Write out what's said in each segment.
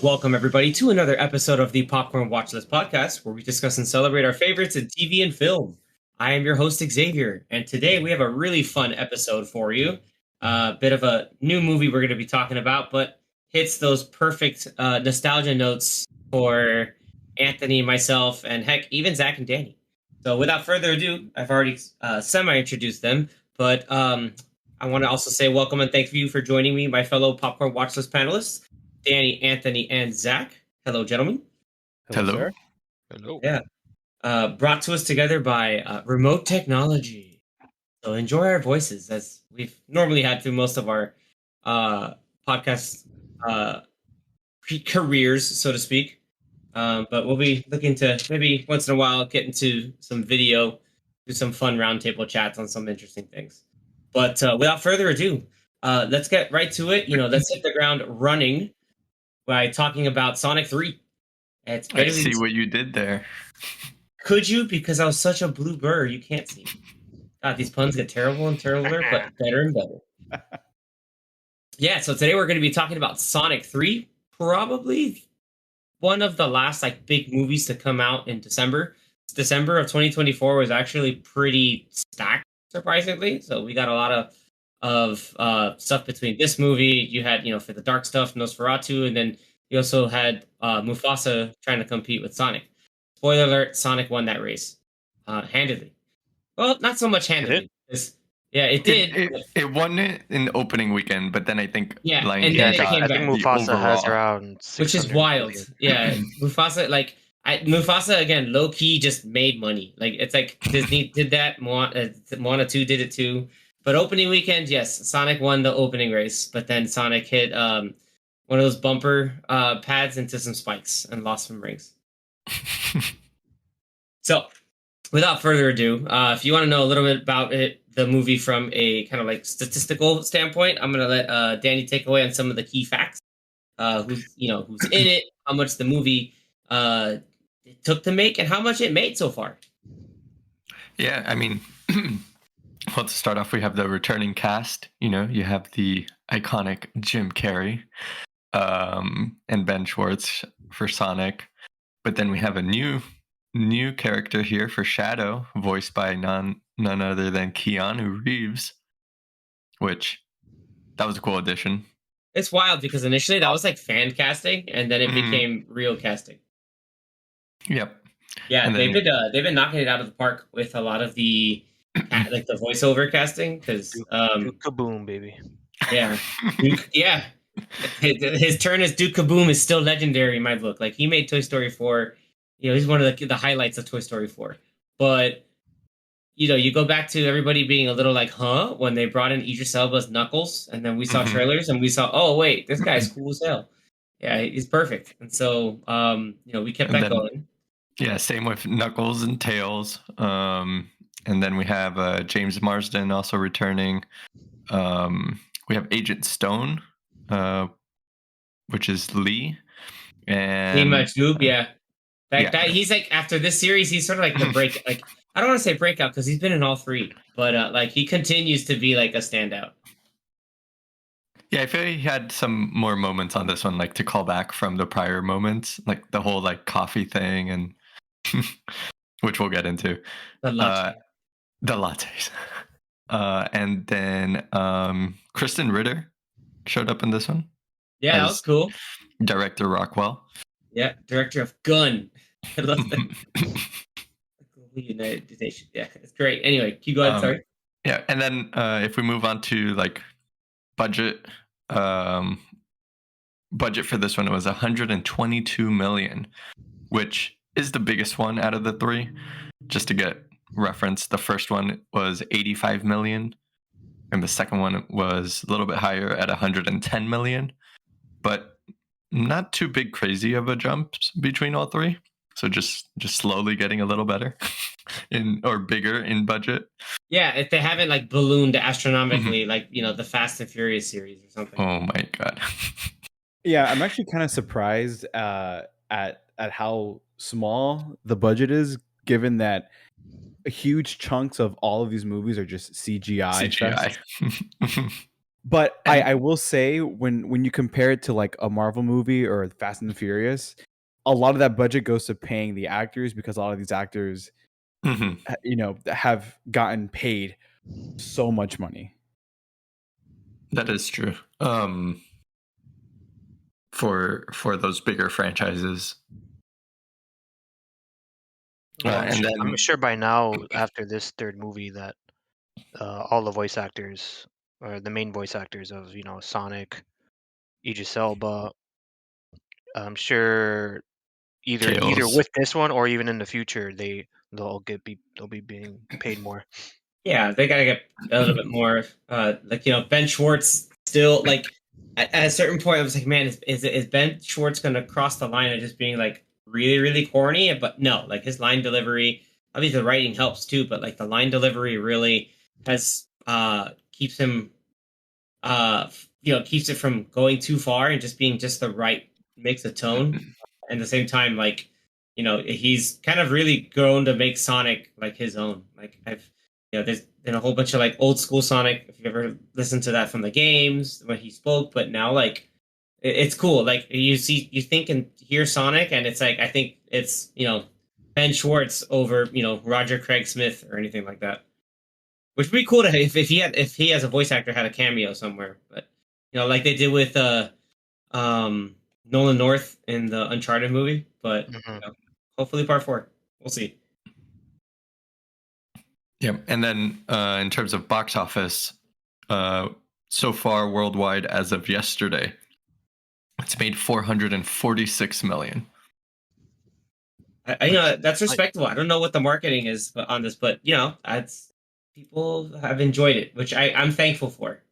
Welcome, everybody, to another episode of the Popcorn Watchlist podcast, where we discuss and celebrate our favorites in TV and film. I am your host, Xavier, and today we have a really fun episode for you. A bit of a new movie we're going to be talking about, but hits those perfect nostalgia notes for Anthony, myself, and heck, even Zach and Danny. So, without further ado, I've already semi-introduced them, but I want to also say welcome and thank you for joining me, my fellow Popcorn Watchlist panelists. Danny, Anthony, and Zach. Hello, gentlemen. Hello. Sir. Hello. Yeah. Brought to us together by remote technology. So enjoy our voices as we've normally had through most of our podcast careers, so to speak. But we'll be looking to maybe once in a while get into some video, do some fun roundtable chats on some interesting things. But without further ado, let's get right to it. Let's hit the ground running by talking about Sonic 3. It's I see what you did there. Could you? Because I was such a blue burr, you can't see. God, these puns get terrible and terribler, but better and better. Yeah, so today we're going to be talking about Sonic 3, probably one of the last big movies to come out in December. December of 2024 was actually pretty stacked, surprisingly. So we got a lot of stuff between this movie. You had, for the dark stuff, Nosferatu, and then you also had Mufasa trying to compete with Sonic. Spoiler alert, Sonic won that race handedly. Well, not so much handedly. It did. It won it in the opening weekend, but then I think Lion King came I think Mufasa has around 600 which is wild. million. Yeah, Mufasa, Mufasa again, low key just made money. It's like Disney did that. Moana 2 did it too. But opening weekend, yes, Sonic won the opening race, but then Sonic hit one of those bumper pads into some spikes and lost some rings. So, without further ado, if you want to know a little bit about the movie from a kind of statistical standpoint, I'm going to let Danny take away on some of the key facts. Who's in it, how much the movie it took to make, and how much it made so far. Yeah, I mean, well, to start off, we have the returning cast. You have the iconic Jim Carrey and Ben Schwartz for Sonic. But then we have a new character here for Shadow, voiced by none other than Keanu Reeves, which that was a cool addition. It's wild because initially that was fan casting, and then it became real casting. Yep. Yeah, they've been knocking it out of the park with a lot of the the voiceover casting because Duke Kaboom, baby. Yeah, Duke, yeah. His turn as Duke Kaboom is still legendary in my book. He made Toy Story 4. He's one of the highlights of Toy Story 4. But you go back to everybody being a little huh when they brought in Idris Elba's Knuckles, and then we saw trailers and we saw, oh wait, this guy's cool as hell. Yeah, he's perfect. And so we kept that going. Yeah, same with Knuckles and Tails. And then we have James Marsden also returning. We have Agent Stone, which is Lee. And Jube, yeah. That he's after this series, he's sort of the break. I don't want to say breakout because he's been in all three, but he continues to be a standout. Yeah, I feel he had some more moments on this one, to call back from the prior moments, the whole coffee thing, and which we'll get into. The lattes. And then Kristen Ritter showed up in this one. Yeah, that was cool. Director Rockwell. Yeah, director of Gun. I love that. United Nations. Yeah, it's great. Anyway, keep going. Sorry. Yeah, and then if we move on to budget, budget for this one, it was 122 million, which is the biggest one out of the three. Just to get reference, the first one was 85 million, and the second one was a little bit higher at 110 million, but not too big crazy of a jump between all three. So just slowly getting a little better or bigger in budget. Yeah, if they haven't ballooned astronomically, the Fast and Furious series or something. Oh my god. Yeah, I'm actually kind of surprised at how small the budget is, given that huge chunks of all of these movies are just CGI. But I will say when you compare it to like a Marvel movie or Fast and the Furious, a lot of that budget goes to paying the actors because a lot of these actors, have gotten paid so much money. That is true. For those bigger franchises. I'm sure by now, after this third movie, that all the voice actors, or the main voice actors of Sonic, Idris Elba, I'm sure either Tails. with this one or even in the future, they'll be being paid more. Yeah, they gotta get a little bit more. Ben Schwartz still like at a certain point, I was like, man, is Ben Schwartz gonna cross the line of just being like really really corny? But no, like his line delivery. Obviously, the writing helps too, but like the line delivery really has keeps him keeps it from going too far and just being just the right mix of tone. And at the same time, like he's kind of really grown to make Sonic like his own. Like there's been a whole bunch of like old school Sonic. If you've ever listened to that from the games when he spoke, but now like it's cool. Like you think and hear Sonic, and it's like I think it's Ben Schwartz over Roger Craig Smith or anything like that. Which would be cool to if he as a voice actor had a cameo somewhere, but like they did with Nolan North in the Uncharted movie. But hopefully part 4, we'll see. Yeah, and then in terms of box office, so far worldwide as of yesterday, it's made 446 million. That's respectable. I don't know what the marketing is on this, but that's people have enjoyed it, which I'm thankful for.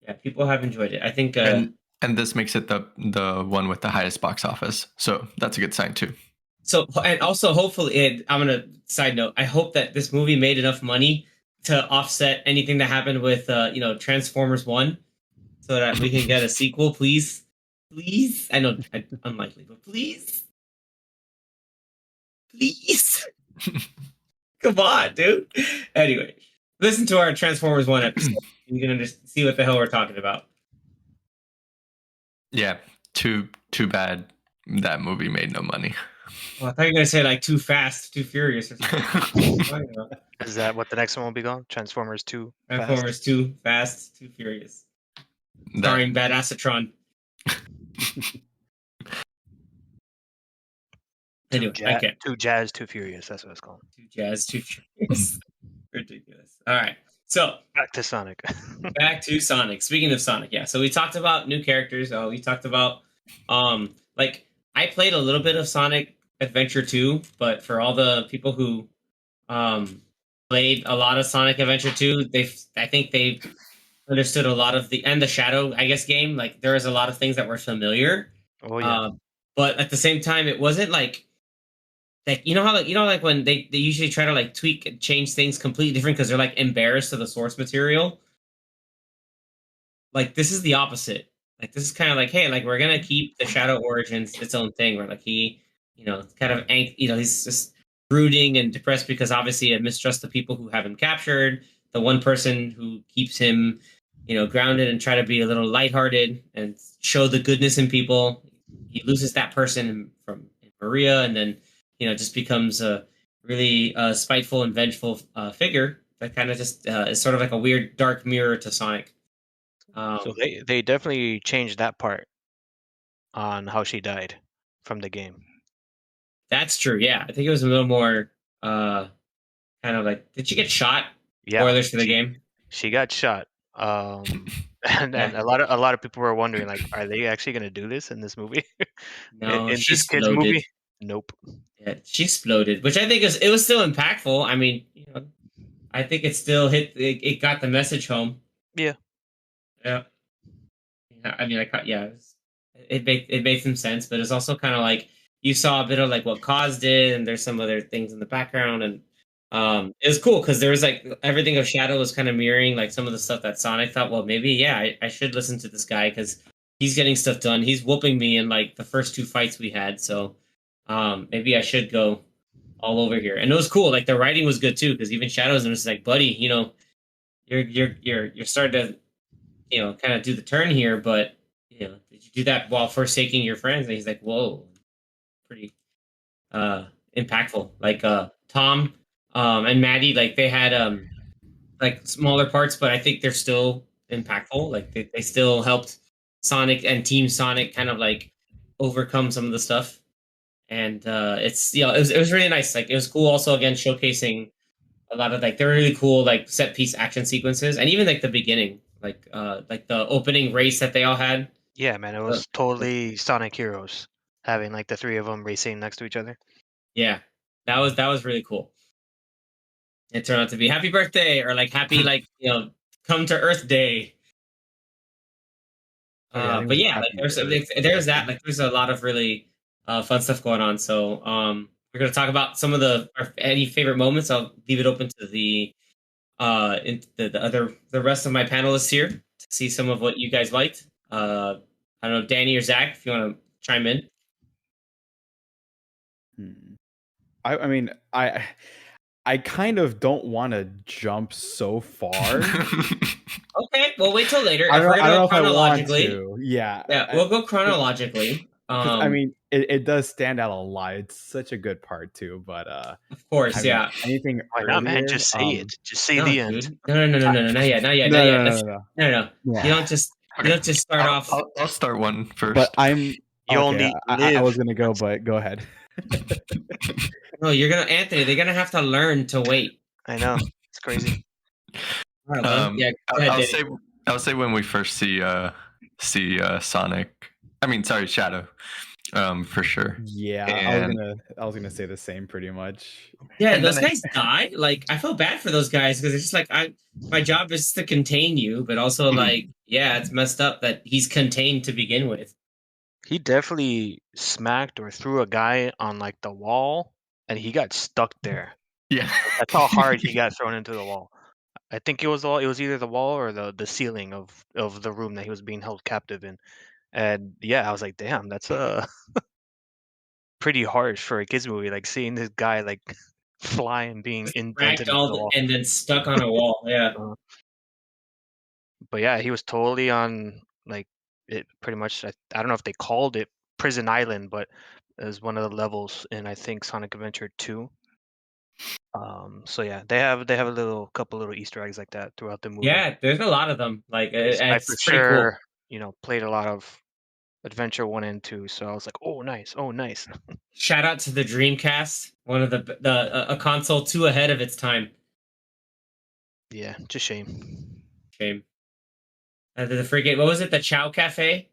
Yeah, people have enjoyed it. I think, and this makes it the one with the highest box office, so that's a good sign too. So, and also hopefully, I'm gonna side note. I hope that this movie made enough money to offset anything that happened with Transformers 1, so that we can get a sequel, please. Please, I know unlikely, but please. Come on, dude. Anyway, listen to our Transformers 1 episode. You can see what the hell we're talking about. Yeah, too bad that movie made no money. Well, I thought you were going to say like Too Fast, Too Furious or something. Is that what the next one will be called? Transformers 2? Transformers 2 Fast, Too Furious. Starring Badassatron. Anyway, Too Jazz, Too Furious. That's what it's called. Too Jazz, Too Furious. Ridiculous. All right. So back to Sonic. Back to Sonic. Speaking of Sonic, yeah. So we talked about new characters. We talked about like I played a little bit of Sonic Adventure 2, but for all the people who played a lot of Sonic Adventure 2, I think they understood a lot of the Shadow, I guess, game. Like there was a lot of things that were familiar. Oh yeah. But at the same time, it wasn't like like when they usually try to like tweak and change things completely different because they're like embarrassed of the source material. Like this is the opposite. Like this is kind of like, hey, like we're gonna keep the Shadow Origins its own thing. Where like he, kind of he's just brooding and depressed because obviously he mistrusts the people who have him captured. The one person who keeps him, grounded and try to be a little lighthearted and show the goodness in people. He loses that person from Maria, and then just becomes a really spiteful and vengeful figure that kind of just is sort of like a weird dark mirror to Sonic. So they definitely changed that part on how she died from the game. That's true. Yeah, I think it was a little more kind of like, did she get shot? Yeah, spoilers for the game. She got shot. And a lot of people were wondering, like, are they actually going to do this in this movie? No, in she this kids exploded. movie? Nope. Yeah, she exploded, which I think it was still impactful. I mean, I think it still it got the message home. Yeah. Yeah. I mean, it made some sense, but it's also kind of like you saw a bit of like what caused it, and there's some other things in the background, and it was cool because there was like everything of Shadow was kind of mirroring like some of the stuff that Sonic thought, well, maybe I should listen to this guy because he's getting stuff done. He's whooping me in like the first 2 fights we had, so maybe I should go all over here. And it was cool. Like the writing was good too, because even Shadow's just like, buddy, you're starting to kind of do the turn here, but did you do that while forsaking your friends? And he's like, whoa, pretty impactful. Like Tom and Maddie, like they had like smaller parts, but I think they're still impactful. Like they still helped Sonic and Team Sonic kind of like overcome some of the stuff. And it's it was really nice. Like it was cool also again showcasing a lot of like they're really cool like set piece action sequences and even like the beginning like the opening race that they all had. Yeah, man, it was totally Sonic Heroes, having like the three of them racing next to each other. Yeah, that was really cool. It turned out to be happy birthday or like happy like come to Earth Day. But yeah, like there's that like there's a lot of really fun stuff going on. So we're gonna talk about some of any favorite moments. I'll leave it open to the rest of my panelists here to see some of what you guys liked. I don't know, Danny or Zach, if you want to chime in. I mean, I kind of don't want to jump so far. Okay, well, wait till later. I If we're don't gonna know go if I want chronologically, to. Yeah, we'll go chronologically. I mean, it does stand out a lot. It's such a good part too, but of course, I mean, yeah. anything Why not, man? earlier, Just say it. Just say No, the end. dude. No, not yet, not yet, No, not yet. no, That's, no. no. Yeah. You don't just start off. I'll start one first. But I'm You okay. only I live. was gonna go, but go ahead. No, Anthony. They're gonna have to learn to wait. I know. It's crazy. All right, man. Yeah, go ahead, Danny. I'll say when we first see Sonic. I mean, sorry, Shadow. For sure. Yeah, And- I was gonna say the same pretty much. Yeah, and those then guys died. Like, I feel bad for those guys because it's just like my job is to contain you, but also like, yeah, it's messed up that he's contained to begin with. He definitely smacked or threw a guy on like the wall, and he got stuck there. Yeah. That's how hard he got thrown into the wall. I think it was the wall. It was either the wall or the ceiling of the room that he was being held captive in. And yeah, I was like, damn, that's pretty harsh for a kids movie. Like seeing this guy like fly and being indented Cracked into the wall. and then stuck on a wall. Yeah. But yeah, he was totally on like it pretty much. I don't know if they called it Prison Island, but it was one of the levels in I think Sonic Adventure 2. So yeah, they have a couple little Easter eggs like that throughout the movie. Yeah, there's a lot of them. Like I it's for pretty cool. sure, played a lot of Adventure 1 and 2, so I was like, oh nice. Shout out to the Dreamcast, one of a console 2 ahead of its time. Yeah, just shame. Shame. The freaking what was it? The Chow Cafe.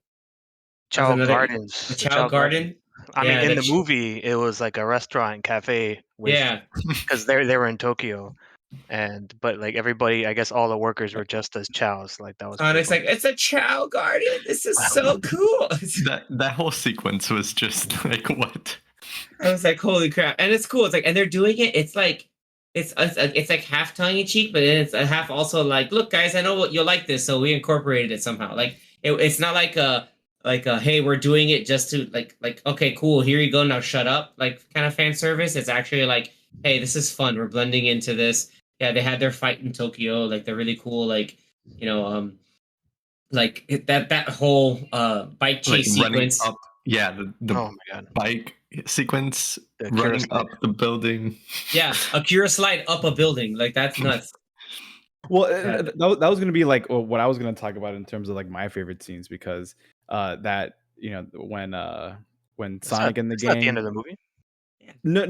Chow another- Gardens. The Chow Garden. I Yeah, mean, in the the movie, it was like a restaurant cafe with Yeah, because they were in Tokyo, but like everybody, I guess all the workers were just as chows. Like that was. Sonic's pretty like it's a Chow Garden. This is so cool. That whole sequence was just like what? I was like, holy crap! And it's cool. It's like, and they're doing it. It's like, it's like half tongue in cheek, but then it's a half also like, look, guys, I know what you'll like this, so we incorporated it somehow. Like, it's not like a hey, we're doing it just to like okay, cool, here you go, now shut up, like kind of fan service. It's actually like, hey, this is fun. We're blending into this. Yeah, they had their fight in Tokyo, like they're really cool, like like that whole bike chase Like running sequence. up, yeah, the oh my god, bike sequence, The running Kira up the building. Yeah, a Kira slide up a building, like that's nuts. Well, that was gonna be like what I was gonna talk about in terms of like my favorite scenes because that when Sonic and the gang at the end of the movie. no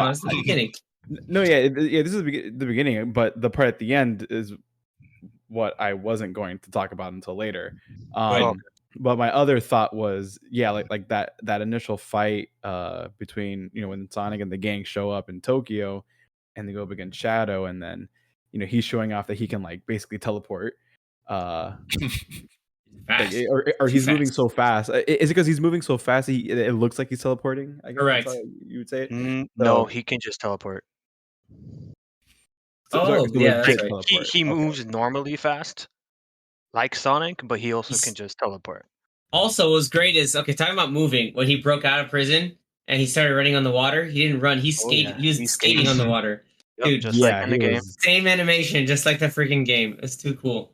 It's the beginning. No, yeah, this is the beginning, but the part at the end is what I wasn't going to talk about until later. But my other thought was, yeah, like that initial fight between when Sonic and the gang show up in Tokyo, and they go up against Shadow, and then he's showing off that he can like basically teleport. Fast. Or he's moving so fast. Is it because he's moving so fast? It looks like he's teleporting. I guess Correct. that's how you would say it. No, he can just teleport. Yeah, that's right. He moves normally fast, like Sonic, but he also can just teleport. Also, what was great is talking about moving. When he broke out of prison and he started running on the water, he didn't run. He skated. Yeah. He was skating on the water. Yep, Dude, just like in the game. Same animation, just like the freaking game. It's too cool.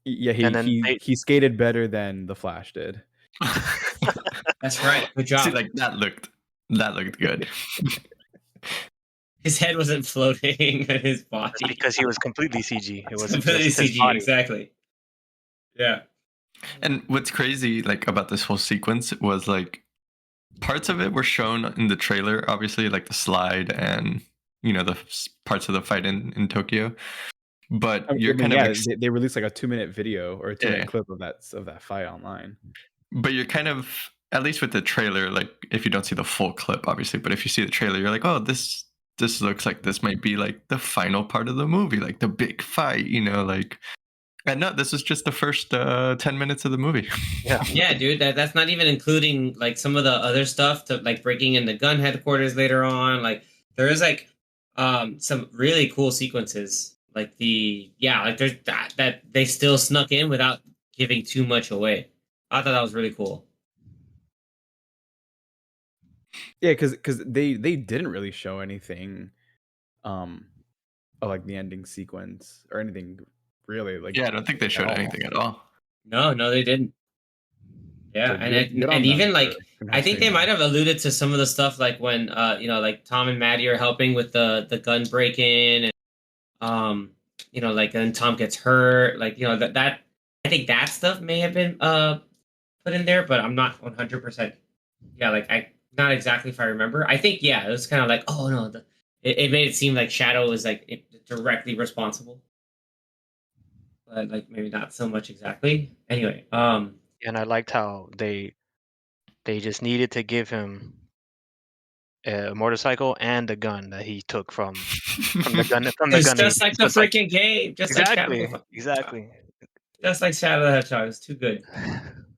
Yeah, And then he skated better than the Flash did. That's right. Good job. See, like that looked good. His head wasn't floating on his body. because he was completely CG. It wasn't Completely just his CG, body. exactly. Yeah. And what's crazy, like, about this whole sequence was like parts of it were shown in the trailer, obviously, like the slide and the parts of the fight in Tokyo. But you're kind of they released like a 2-minute video or a 2-minute Yeah. clip of that fight online. But you're kind of, at least with the trailer, like if you don't see the full clip, obviously, but if you see the trailer, you're like, oh, this looks like this might be like the final part of the movie, like the big fight, like. And no, this is just the first 10 minutes of the movie. Yeah, dude. That's not even including like some of the other stuff to like breaking into gun headquarters later on. Like there is like some really cool sequences. Like there's that they still snuck in without giving too much away. I thought that was really cool. Yeah, because they didn't really show anything, of like the ending sequence or anything really. Like, yeah, I don't think they showed anything at all. No, they didn't. Yeah, So and even like I think they might have alluded to some of the stuff like when like Tom and Maddie are helping with the gun break in, and like then Tom gets hurt, like that I think that stuff may have been put in there, but I'm not 100%. Yeah, like I not exactly if I remember. I think it was kind of like, oh no, it made it seem like Shadow was like directly responsible, but like maybe not so much exactly. Anyway, And I liked how they just needed to give him a motorcycle and a gun that he took from the gun it's just like the freaking game, just exactly, like Shadow. exactly. Just like Shadow the Hedgehog. It's too good.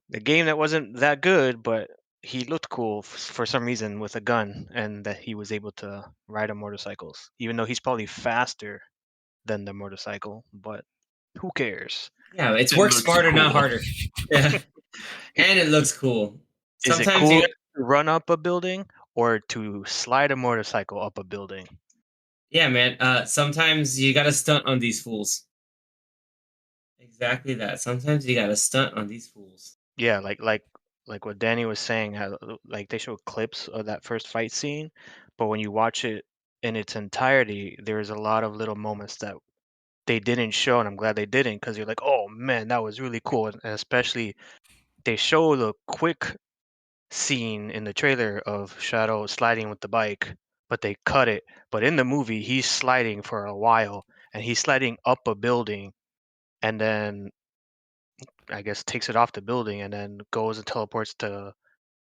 The game that wasn't that good, but he looked cool for some reason with a gun, and that he was able to ride on motorcycles, even though he's probably faster than the motorcycle. But who cares? Yeah, it's It work looks smarter, not cool. harder. Yeah, and it looks cool. Is it Sometimes cool to run up a building or to slide a motorcycle up a building? yeah, man. Sometimes you got to stunt on these fools. Exactly that. Sometimes you got to stunt on these fools. Yeah, like what Danny was saying, how like they show clips of that first fight scene, but when you watch it in its entirety, there's a lot of little moments that they didn't show, and I'm glad they didn't, because you're like, oh man, that was really cool. And especially they show the quick scene in the trailer of Shadow sliding with the bike, but they cut it. But in the movie, he's sliding for a while, and he's sliding up a building, and then I guess takes it off the building, and then goes and teleports to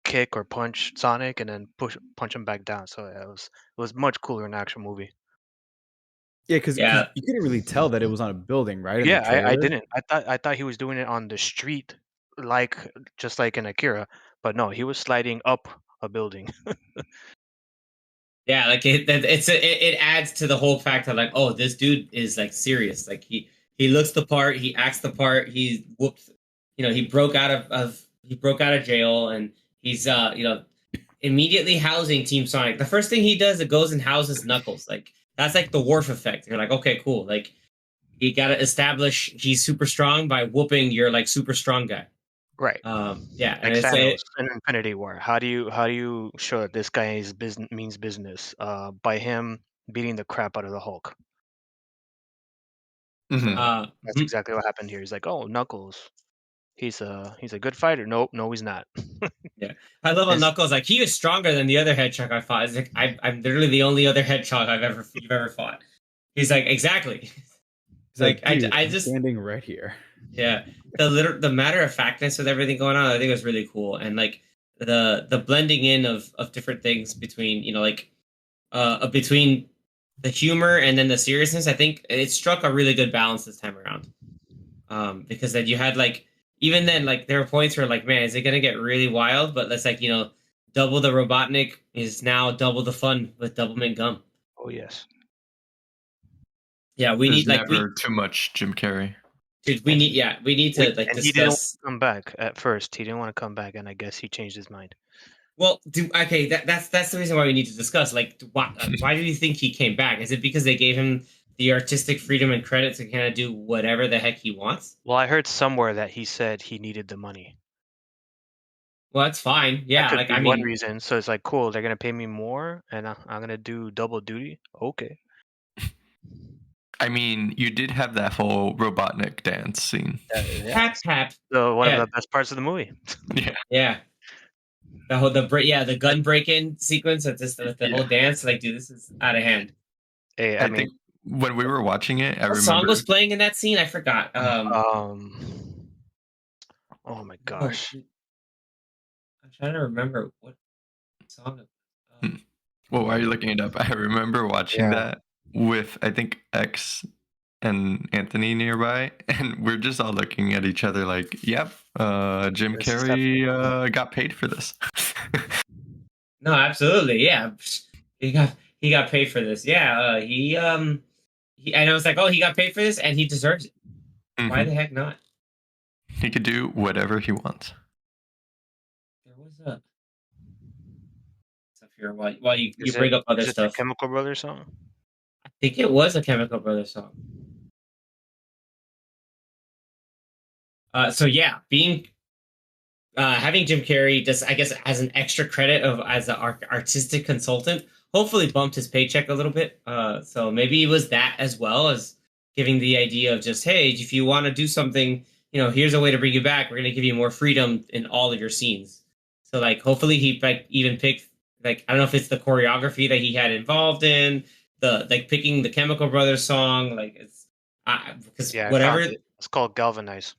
kick or punch Sonic, and then punch him back down. So yeah, it was much cooler in the actual movie. Yeah, because you couldn't really tell that it was on a building, right? In the Yeah, I trailer? didn't. I thought he was doing it on the street, like just like in Akira, but no, he was sliding up a building. Yeah, like it adds to the whole fact that like, oh, this dude is like serious. Like he looks the part, he acts the part. He whooped, he broke out of jail, and he's immediately housing Team Sonic. The first thing he does, it goes and houses Knuckles. Like that's like the Worf effect. You're like, okay, cool. Like you got to establish he's super strong by whooping your like super strong guy. Right. Yeah, Like and Thanos in Infinity War. How do you show that this guy means business? By him beating the crap out of the Hulk. Mm-hmm. That's exactly what happened here. He's like, oh, Knuckles, he's a good fighter. Nope, no, he's not. Yeah, I love how Knuckles like he is stronger than the other hedgehog I fought. It's like I'm literally the only other hedgehog you've ever fought. He's like exactly. He's like I just standing right here. Yeah, the matter of factness with everything going on, I think was really cool, and like the blending in of different things between between the humor and then the seriousness. I think it struck a really good balance this time around. Because then you had like even then like there were points where like, man, is it gonna get really wild? But let's like double the Robotnik is now double the fun with Double Mint Gum. Oh yes. Yeah, we There's need like never too much Jim Carrey. Dude, we need to like and discuss. He didn't want to come back at first. He didn't want to come back, and I guess he changed his mind. Well, okay, that's the reason why we need to discuss. Like, why do you think he came back? Is it because they gave him the artistic freedom and credit to kind of do whatever the heck he wants. Well, I heard somewhere that he said he needed the money. Well, that's fine. That Yeah, could like be I one mean, reason. So it's like, cool, they're gonna pay me more, and I'm gonna do double duty. Okay. I mean, you did have that whole Robotnik dance scene. Yeah. tap tap. So one Yeah. of the best parts of the movie. Yeah. Yeah. The gun break-in sequence with the whole dance, like, dude, this is out of hand. Hey, I I mean, think when we were watching it, I What song remember. was playing in that scene? I forgot. oh my No, gosh. dude, I'm trying to remember what song it was. Hmm. Well, why are you looking it up? I remember watching Yeah. that with, I think, X and Anthony nearby, and we're just all looking at each other like, "Yep, Jim This is Carrey got paid for this." No, absolutely, yeah. He got paid for this. Yeah, he and I was like, oh, he got paid for this, and he deserves it. Why Mhm. the heck not? He could do whatever he wants. There was a stuff here while you Is bring it up other is it the stuff. Chemical Brothers song? I think it was a Chemical Brothers song. So yeah, being having Jim Carrey just, I guess, as an extra credit of as an artistic consultant, hopefully bumped his paycheck a little bit. So maybe it was that as well as giving the idea of just, hey, if you want to do something, here's a way to bring you back. We're going to give you more freedom in all of your scenes. So like, hopefully he like even picked, like, I don't know if it's the choreography that he had involved in the like picking the Chemical Brothers song, like it's because Yeah, I found whatever. it. It's called Galvanize.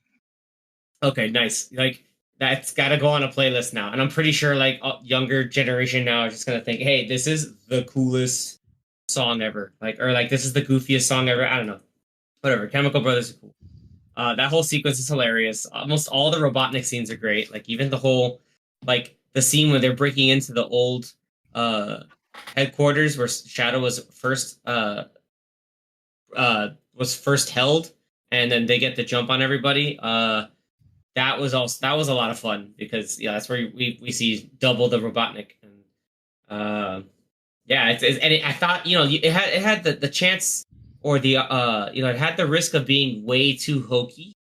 Okay, nice. Like that's got to go on a playlist now, and I'm pretty sure like younger generation now is just gonna think, "Hey, this is the coolest song ever." Like, or like this is the goofiest song ever. I don't know. Whatever. Chemical Brothers are cool. That whole sequence is hilarious. Almost all the Robotnik scenes are great. Like even the whole, like the scene where they're breaking into the old uh headquarters where Shadow was first held, and then they get the jump on everybody. That was a lot of fun because yeah, that's where we see double the Robotnik, and yeah, I thought it had the chance or the it had the risk of being way too hokey,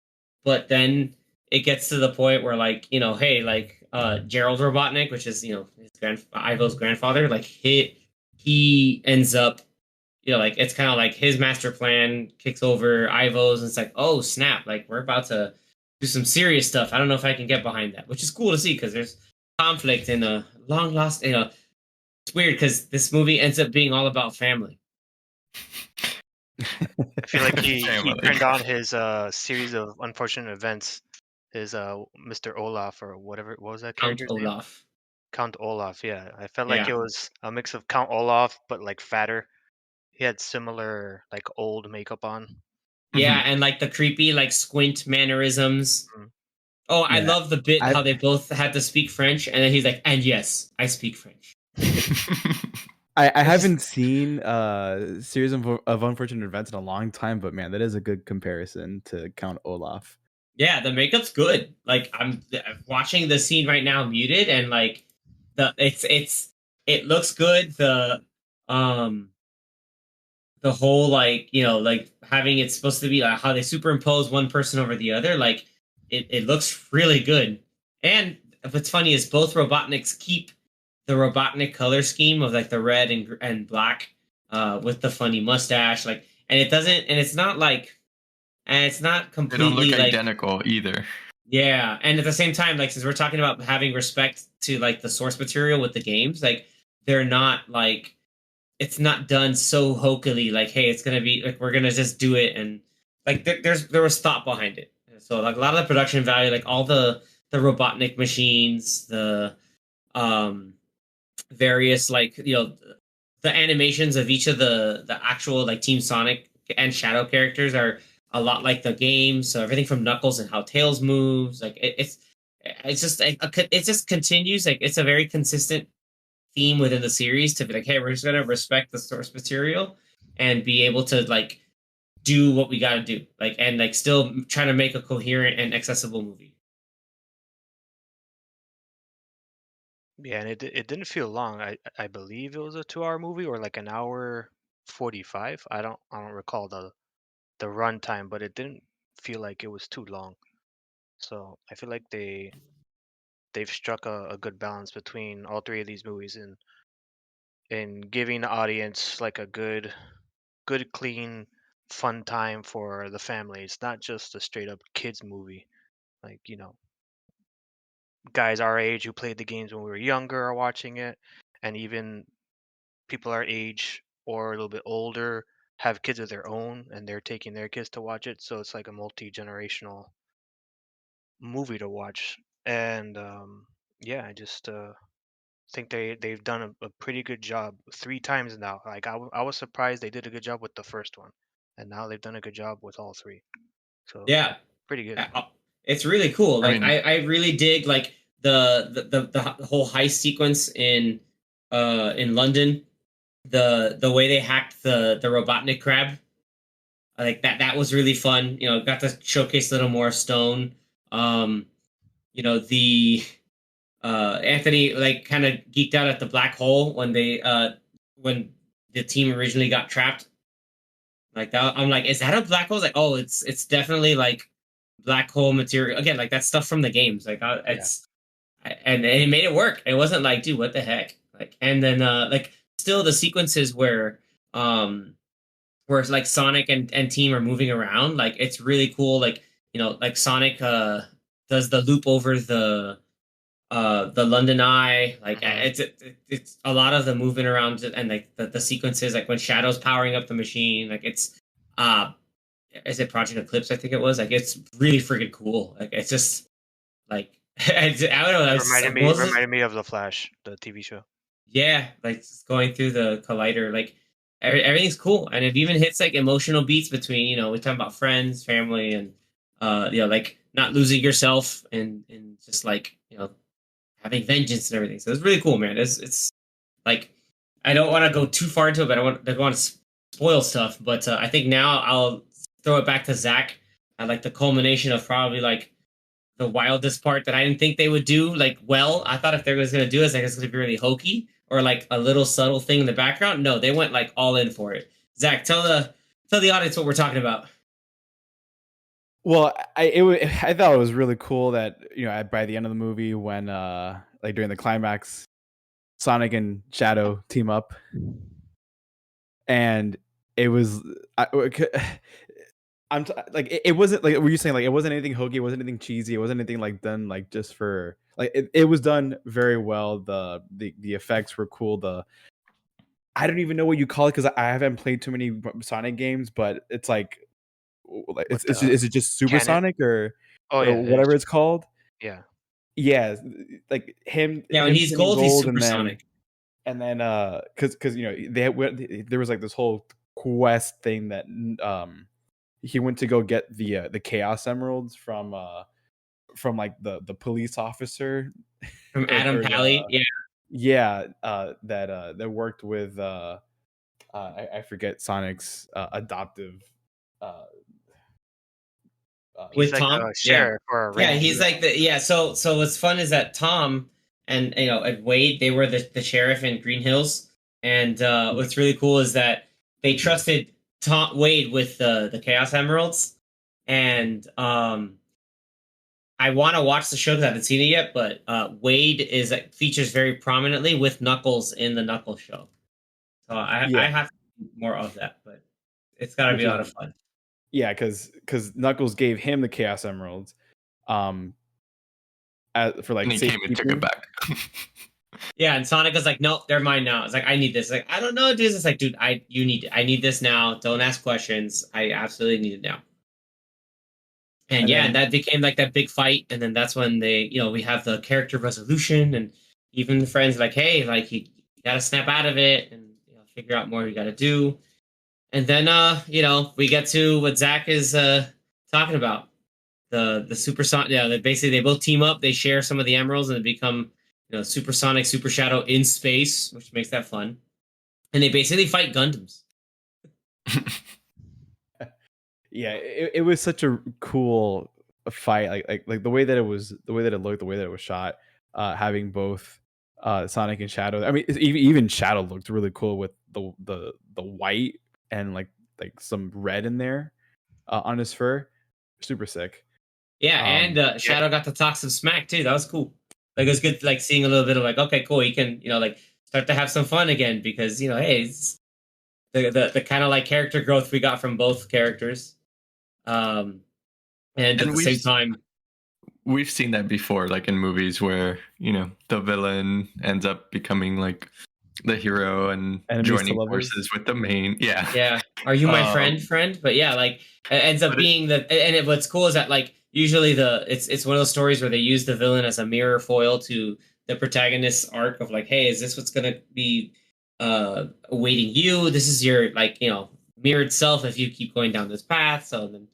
but then it gets to the point where like hey, like Gerald Robotnik, which is his Ivo's grandfather, like he ends up like it's kind of like his master plan kicks over Ivo's, and it's like, oh snap, like we're about to do some serious stuff. I don't know if I can get behind that, which is cool to see because there's conflict in a long lost. It's weird because this movie ends up being all about family. I feel like he Family. turned on his series of unfortunate events. His Mr. Olaf or whatever. What was that Count character's name? Olaf. Count Olaf. Yeah, I felt like Yeah, it was a mix of Count Olaf but like fatter. He had similar like old makeup on. yeah, Mhm. and like the creepy like squint mannerisms. Mm. Oh, I Yeah, love the bit I how they both had to speak French, and then he's like, "And yes, I speak French." I It's just- haven't seen series of unfortunate events in a long time, but man, that is a good comparison to Count Olaf. Yeah, the makeup's good. Like I'm watching the scene right now muted, and like it looks good. Um the whole like like having it's supposed to be like how they superimpose one person over the other, like it looks really good. And what's funny is both Robotniks keep the Robotnik color scheme of like the red and black with the funny mustache, like, and it doesn't and it's not like and it's not They don't look completely like. identical either. Yeah, and at the same time, like since we're talking about having respect to like the source material with the games, like they're not like it's not done so hokily. Like, hey, it's gonna be like we're gonna just do it, and like there was thought behind it. So like a lot of the production value, like all the Robotnik machines, the um various like the animations of each of the actual like Team Sonic and Shadow characters are a lot like the game. So everything from Knuckles and how Tails moves, like it's just it just continues. Like it's a very consistent theme within the series to be like, hey, we're just gonna respect the source material and be able to like do what we got to do, like and like still trying to make a coherent and accessible movie. Yeah, and it didn't feel long. I believe it was a 2-hour movie or like an hour 45. I don't recall the runtime, but it didn't feel like it was too long. So I feel like they've struck a good balance between all three of these movies in giving the audience like a good clean fun time for the family. It's not just a straight up kids movie. Like, guys our age who played the games when we were younger are watching it, and even people our age or a little bit older have kids of their own and they're taking their kids to watch it. So it's like a multi-generational movie to watch. And yeah, I just think they've done a pretty good job 3 times now. Like I was surprised they did a good job with the first one, and now they've done a good job with all three. So Yeah, pretty good. it's really cool. I Like mean, I really dig like the whole heist sequence in London. The way they hacked the Robotnik crab. Like that was really fun. Got to showcase a little more Stone. Um, the Anthony like kind of geeked out at the black hole when the team originally got trapped. Like that, I'm like, is that a black hole? It's like, oh, it's definitely like black hole material again. Like that stuff from the games. Like it's and it made it work. It wasn't like, dude, what the heck? Like, and then like still the sequences where it's like Sonic and team are moving around. Like it's really cool. Like like Sonic does the loop over the London Eye. Like it's a lot of the moving around and like the sequences. Like when Shadow's powering up the machine. Like it's uh is it Project Eclipse? I think it was. Like it's really freaking cool. Like it's just like I don't know. Reminded me of The Flash, the TV show. Yeah, like just going through the collider, like everything's cool, and it even hits like emotional beats between we're talking about friends, family, and like not losing yourself and just like having vengeance and everything. So it's really cool, man. It's like I don't want to go too far into it, but don't want to spoil stuff. But I think now I'll throw it back to Zach at like the culmination of probably like the wildest part that I didn't think they would do like well. I thought if they was gonna do it, like it's gonna be really hokey or like a little subtle thing in the background. No, they went like all in for it. Zach, tell the audience what we're talking about. Well, I thought it was really cool that by the end of the movie when like during the climax, Sonic and Shadow team up, and it was like it wasn't like were you saying like it wasn't anything hokey, it wasn't anything cheesy, it wasn't anything like done like just for like it was done very well. The effects were cool. I don't even know what you call it because I haven't played too many Sonic games, but it's like is it just supersonic or whatever it's called? Yeah. Yeah, like him when he's spinning gold, he's and supersonic. then because there was like this whole quest thing that he went to go get the Chaos Emeralds from like the police officer From Adam Pally. that worked with I forget Sonic's adoptive He's With like Tom, a sheriff or a ranger. he's like So what's fun is that Tom and and Wade, they were the sheriff in Green Hills, and what's really cool is that they trusted Wade with the Chaos Emeralds, and I want to watch the show because I haven't seen it yet, but Wade features very prominently with Knuckles in the Knuckles show. So I have to do more of that, but it's got to be a lot of fun. Yeah, because Knuckles gave him the Chaos Emeralds, for like. And he came and took it back. Yeah, and Sonic was like, "Nope, they're mine now." It's like, "I need this." Like, I don't know, dude. It's like, dude, I need this now. Don't ask questions. I absolutely need it now. And and that became like that big fight, and then that's when we have the character resolution, and even the friends like, "Hey, like you got to snap out of it, and figure out more you got to do." And then we get to what Zach is talking about. The supersonic, they both team up, they share some of the emeralds, and they become supersonic super shadow in space, which makes that fun. And they basically fight Gundams. Yeah, it was such a cool fight, like the way that it was, the way that it looked, the way that it was shot, having both Sonic and Shadow. I mean, even Shadow looked really cool with the white and like some red in there on his fur. Super sick. Yeah, and Shadow got to talk some smack too. That was cool. Like it was good, like seeing a little bit of like, okay, cool, he can, like start to have some fun again because hey, it's the kind of like character growth we got from both characters, and at And the same time, we've seen that before, like in movies where the villain ends up becoming like the hero and Enemies joining to lovers. forces with the main. yeah. Are you my friend? But yeah, like it ends up being what's cool is that like usually it's one of those stories where they use the villain as a mirror foil to the protagonist's arc of like, hey, is this what's gonna be awaiting you? This is your like mirrored self if you keep going down this path. So then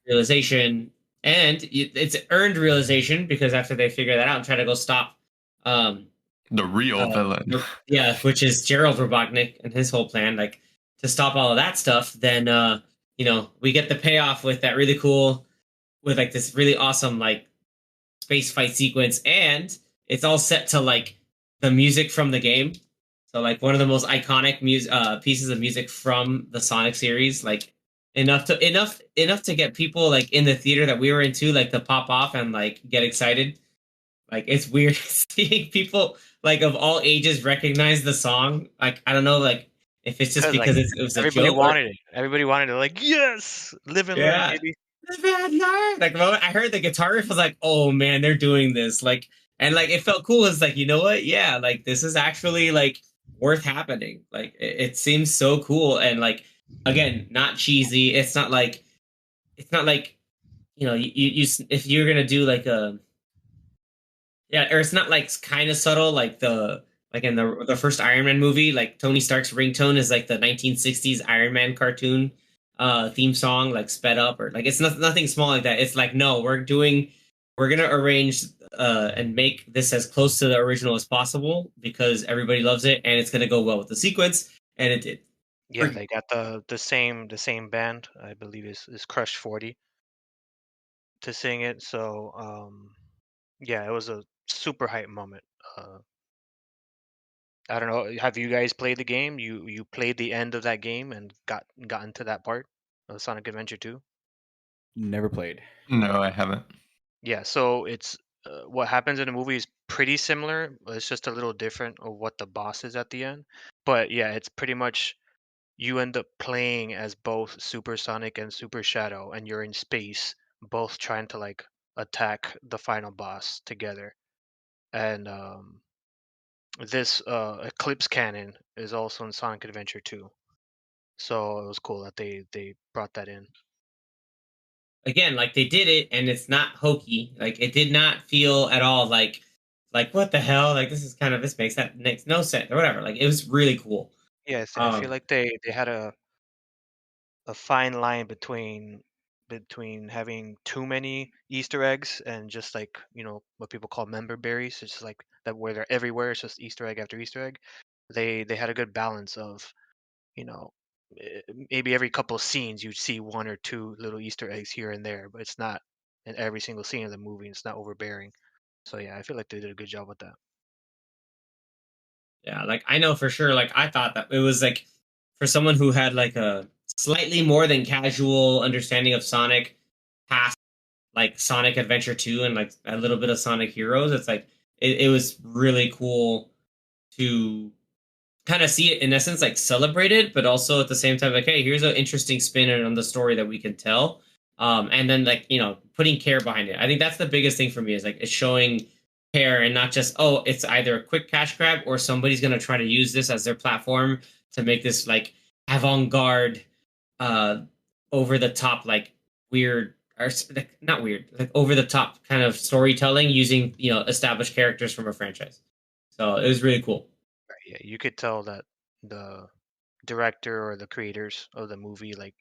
realization, and it's earned realization because after they figure that out and try to go stop the real villain, yeah, which is Gerald Robotnik and his whole plan, like to stop all of that stuff, then we get the payoff with that really cool, with like this really awesome like space fight sequence, and it's all set to like the music from the game. So like one of the most iconic pieces of music from the Sonic series, like enough to get people like in the theater that we were into like to pop off and like get excited. Like it's weird seeing people like of all ages recognize the song. Like I don't know, like if it's just because it was a everybody joke. wanted it. Everybody wanted it. Like yes, live and learn, baby. Live and learn. Like the moment I heard the guitar riff, I was like, oh man, they're doing this. Like and like it felt cool. It's like, you know what? Yeah, like this is actually like worth happening. Like it seems so cool and like again, not cheesy. It's not like you if you're gonna do like a or it's not like kind of subtle like in the first Iron Man movie, like Tony Stark's ringtone is like the 1960s Iron Man cartoon theme song, like sped up, or like it's nothing small like that. It's like no, we're gonna arrange and make this as close to the original as possible because everybody loves it and it's gonna go well with the sequence, and it did. Yeah, they got the same band, I believe is Crush 40 to sing it. So yeah, it was a super hype moment. I don't know. Have you guys played the game? You played the end of that game and gotten to that part of Sonic Adventure 2? Never played. No, I haven't. Yeah, so it's what happens in the movie is pretty similar. But it's just a little different of what the boss is at the end. But yeah, it's pretty much you end up playing as both Super Sonic and Super Shadow, and you're in space, both trying to like attack the final boss together. And this Eclipse Cannon is also in Sonic Adventure 2. So it was cool that they brought that in. Again, like they did it and it's not hokey. Like it did not feel at all like what the hell? Like this makes no sense or whatever. Like it was really cool. Yes, I feel like they had a fine line between having too many Easter eggs and just like what people call member berries. It's just like that where they're everywhere. It's just Easter egg after Easter egg. They had a good balance of you know maybe every couple of scenes you'd see one or two little Easter eggs here and there, but it's not in every single scene of the movie. It's not overbearing. So yeah, I feel like they did a good job with that. Yeah, like I know for sure. Like I thought that it was like for someone who had like a slightly more than casual understanding of Sonic past like Sonic Adventure 2 and like a little bit of Sonic Heroes, it's like it was really cool to kind of see it in essence like celebrated, but also at the same time like, hey, here's an interesting spin on the story that we can tell. And then like putting care behind it. I think that's the biggest thing for me is like it's showing care and not just it's either a quick cash grab or somebody's gonna try to use this as their platform to make this like avant-garde, uh, over the top like weird or like, not weird like over the top kind of storytelling using established characters from a franchise. So it was really cool. Yeah, you could tell that the director or the creators of the movie, like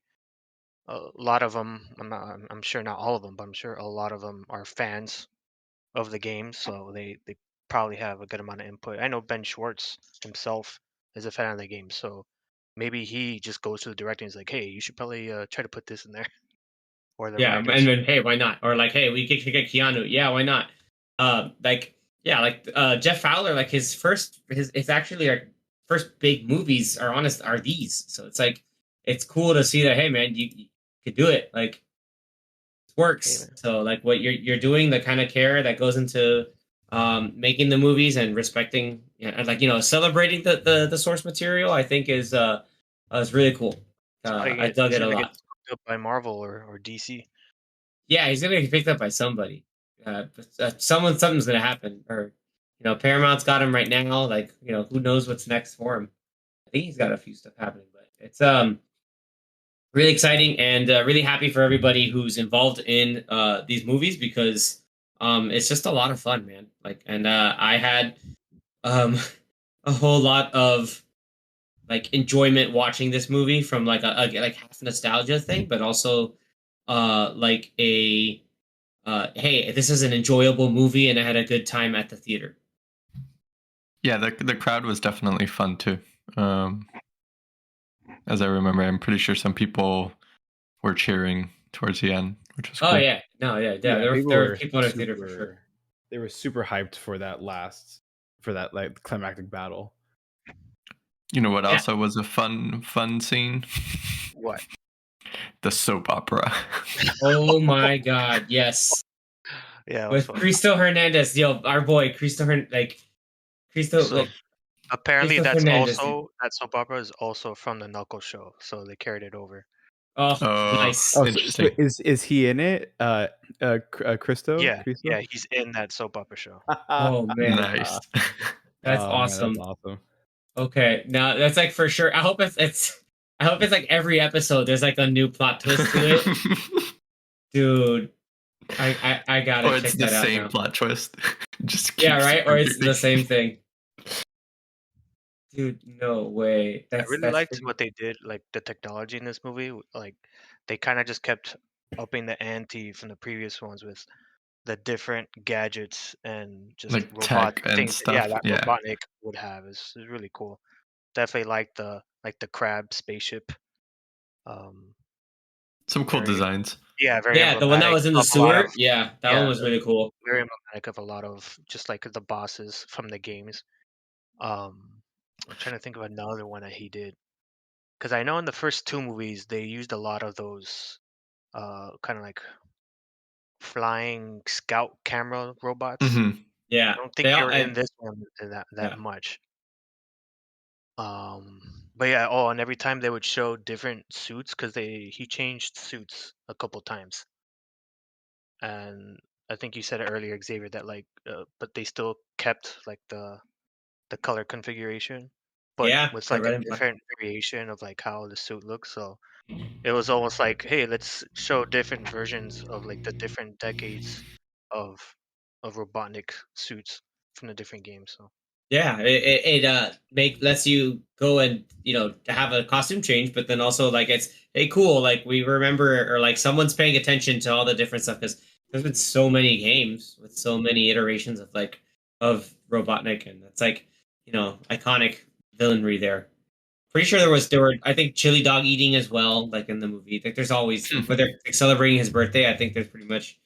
a lot of them, I'm sure not all of them, but I'm sure a lot of them are fans of the game, so they probably have a good amount of input. I know Ben Schwartz himself is a fan of the game, so maybe he just goes to the director and is like, "Hey, you should probably try to put this in there," or the Yeah, and writers. then hey, why not? Or like, hey, we could get Keanu. Yeah, why not? Like Yeah, like Jeff Fowler, like it's actually our first big movies are these. So it's like it's cool to see that. Hey, man, you could do it. Like it Hey, works. man. So like what you're doing, the kind of care that goes into making the movies and respecting, and like celebrating the source material, I think is really cool. I dug He's it a gonna get lot. scooped up by Marvel or DC. Yeah, he's gonna get picked up by somebody. Something's gonna happen, or Paramount's got him right now. Like, who knows what's next for him? I think he's got a few stuff happening, but it's really exciting and really happy for everybody who's involved in these movies because it's just a lot of fun, man. Like, and I had um a whole lot of like enjoyment watching this movie from like a like half nostalgia thing, but also like a hey, this is an enjoyable movie and I had a good time at the theater. Yeah, the crowd was definitely fun too. As I remember, I'm pretty sure some people were cheering towards the end, which was Oh cool. yeah, no, yeah. Yeah, There were people in the theater for sure. They were super hyped for that like climactic battle. You know what Yeah. also was a fun scene? What? The soap opera. Oh my god, yes. Yeah, it was With fun. Cristo Hernandez, our boy Cristo So apparently Cristo Hernandez. that soap opera is also from the Knuckles show, so they carried it over. Oh, nice. Oh, so Interesting. is he in it? Cristo? Yeah, he's in that soap opera show. Oh man, Nice. that's Oh, man, awesome. that's awesome. Okay, now that's like for sure. I hope it's like every episode there's like a new plot twist to it, dude. I gotta or check it's the that out same now. plot twist. Just Yeah, keeps right. Or it's repeating. the same thing. Dude, no way. I really liked Pretty... what they did, like the technology in this movie. Like they kind of just kept upping the ante from the previous ones with the different gadgets and just Like robot tech and things. Yeah, stuff. that Yeah. Robotnik would have is really cool. Definitely like the crab spaceship. Um, Some cool very designs. very Yeah, the one that emblematic was in the of a lot of sewer. Yeah, that one was really cool. very emblematic of a lot of just like the bosses from the games. I'm trying to think of another one that he did because I know in the first two movies they used a lot of those kind of like flying scout camera robots. Mm-hmm. Yeah, I don't think they they all. were in this one that Yeah, much. But yeah, oh, and every time they would show different suits because he changed suits a couple times, and I think you said it earlier, Xavier, that like, but they still kept like the color configuration, but yeah, with the like a red and black. different variation of like how the suit looks. So it was almost like, hey, let's show different versions of like the different decades of Robotnik suits from the different games. So Yeah, it make lets you go and to have a costume change, but then also like it's hey cool like we remember or like someone's paying attention to all the different stuff because there's been so many games with so many iterations of Robotnik and it's like iconic villainry there. Pretty sure there were I think chili dog eating as well like in the movie. Like there's always where they're like, celebrating his birthday. I think there's pretty much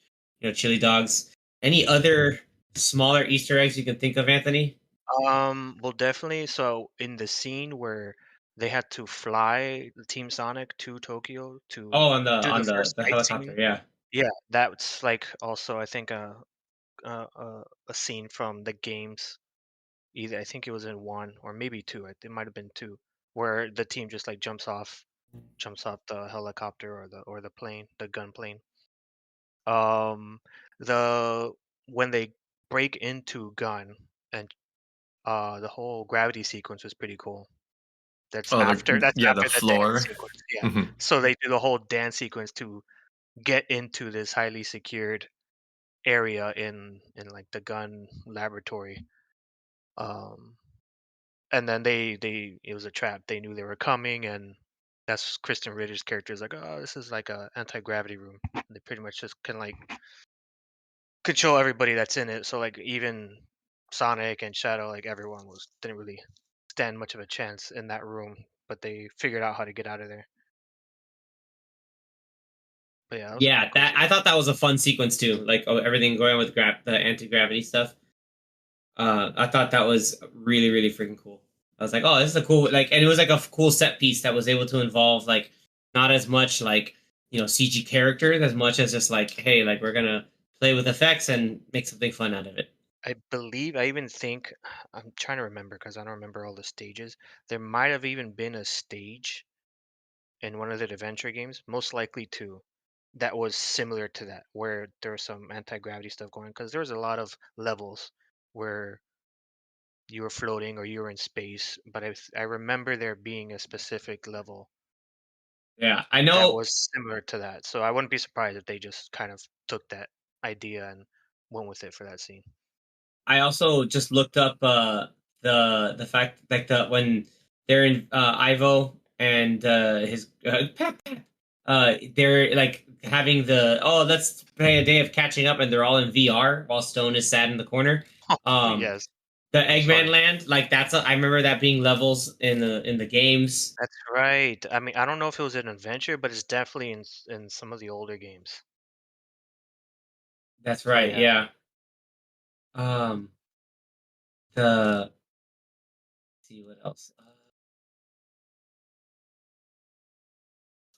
chili dogs. Any other smaller Easter eggs you can think of, Anthony? well, definitely. So in the scene where they had to fly the Team Sonic to Tokyo to Oh, do on the first the fight helicopter, scene, yeah. yeah, that's like also I think a scene from the games. Either I think it was in one or maybe two. It might have been two, where the team just like jumps off the helicopter or the plane, the gun plane. Um, the when they break into gun and the whole gravity sequence was pretty cool. Oh, That's the after the dance floor. sequence. Yeah. Mm-hmm. So they do the whole dance sequence to get into this highly secured area in like the gun laboratory. Um, and then they it was a trap. They knew they were coming, and that's Kristen Ritter's character is like, oh, this is like a anti-gravity room. They pretty much just can like control everybody that's in it. So like even Sonic and Shadow, like everyone didn't really stand much of a chance in that room, but they figured out how to get out of there. But yeah, that was a pretty Yeah, cool that scene. I thought that was a fun sequence too. Like everything going on with the anti-gravity stuff. I thought that was really, really freaking cool. I was like, oh, this is a cool, like, and it was like a cool set piece that was able to involve like not as much like CG characters as much as just like, hey, like we're gonna play with effects and make something fun out of it. I believe, I even think, I'm trying to remember because I don't remember all the stages. There might have even been a stage in one of the adventure games, most likely two, that was similar to that, where there was some anti-gravity stuff going, because there was a lot of levels where you were floating or you were in space, but I remember there being a specific level Yeah, I that know. was similar to that. So I wouldn't be surprised if they just kind of took that idea and went with it for that scene. I also just looked up the fact like the when they're in Ivo and his they're like having the let's play a day of catching up and they're all in VR while Stone is sat in the corner. Um, Yes, the that was Eggman funny. Land, like I remember that being levels in the games. That's right. I mean, I don't know if it was an adventure, but it's definitely in some of the older games. That's So right. yeah. Yeah. Um, the let's see what else.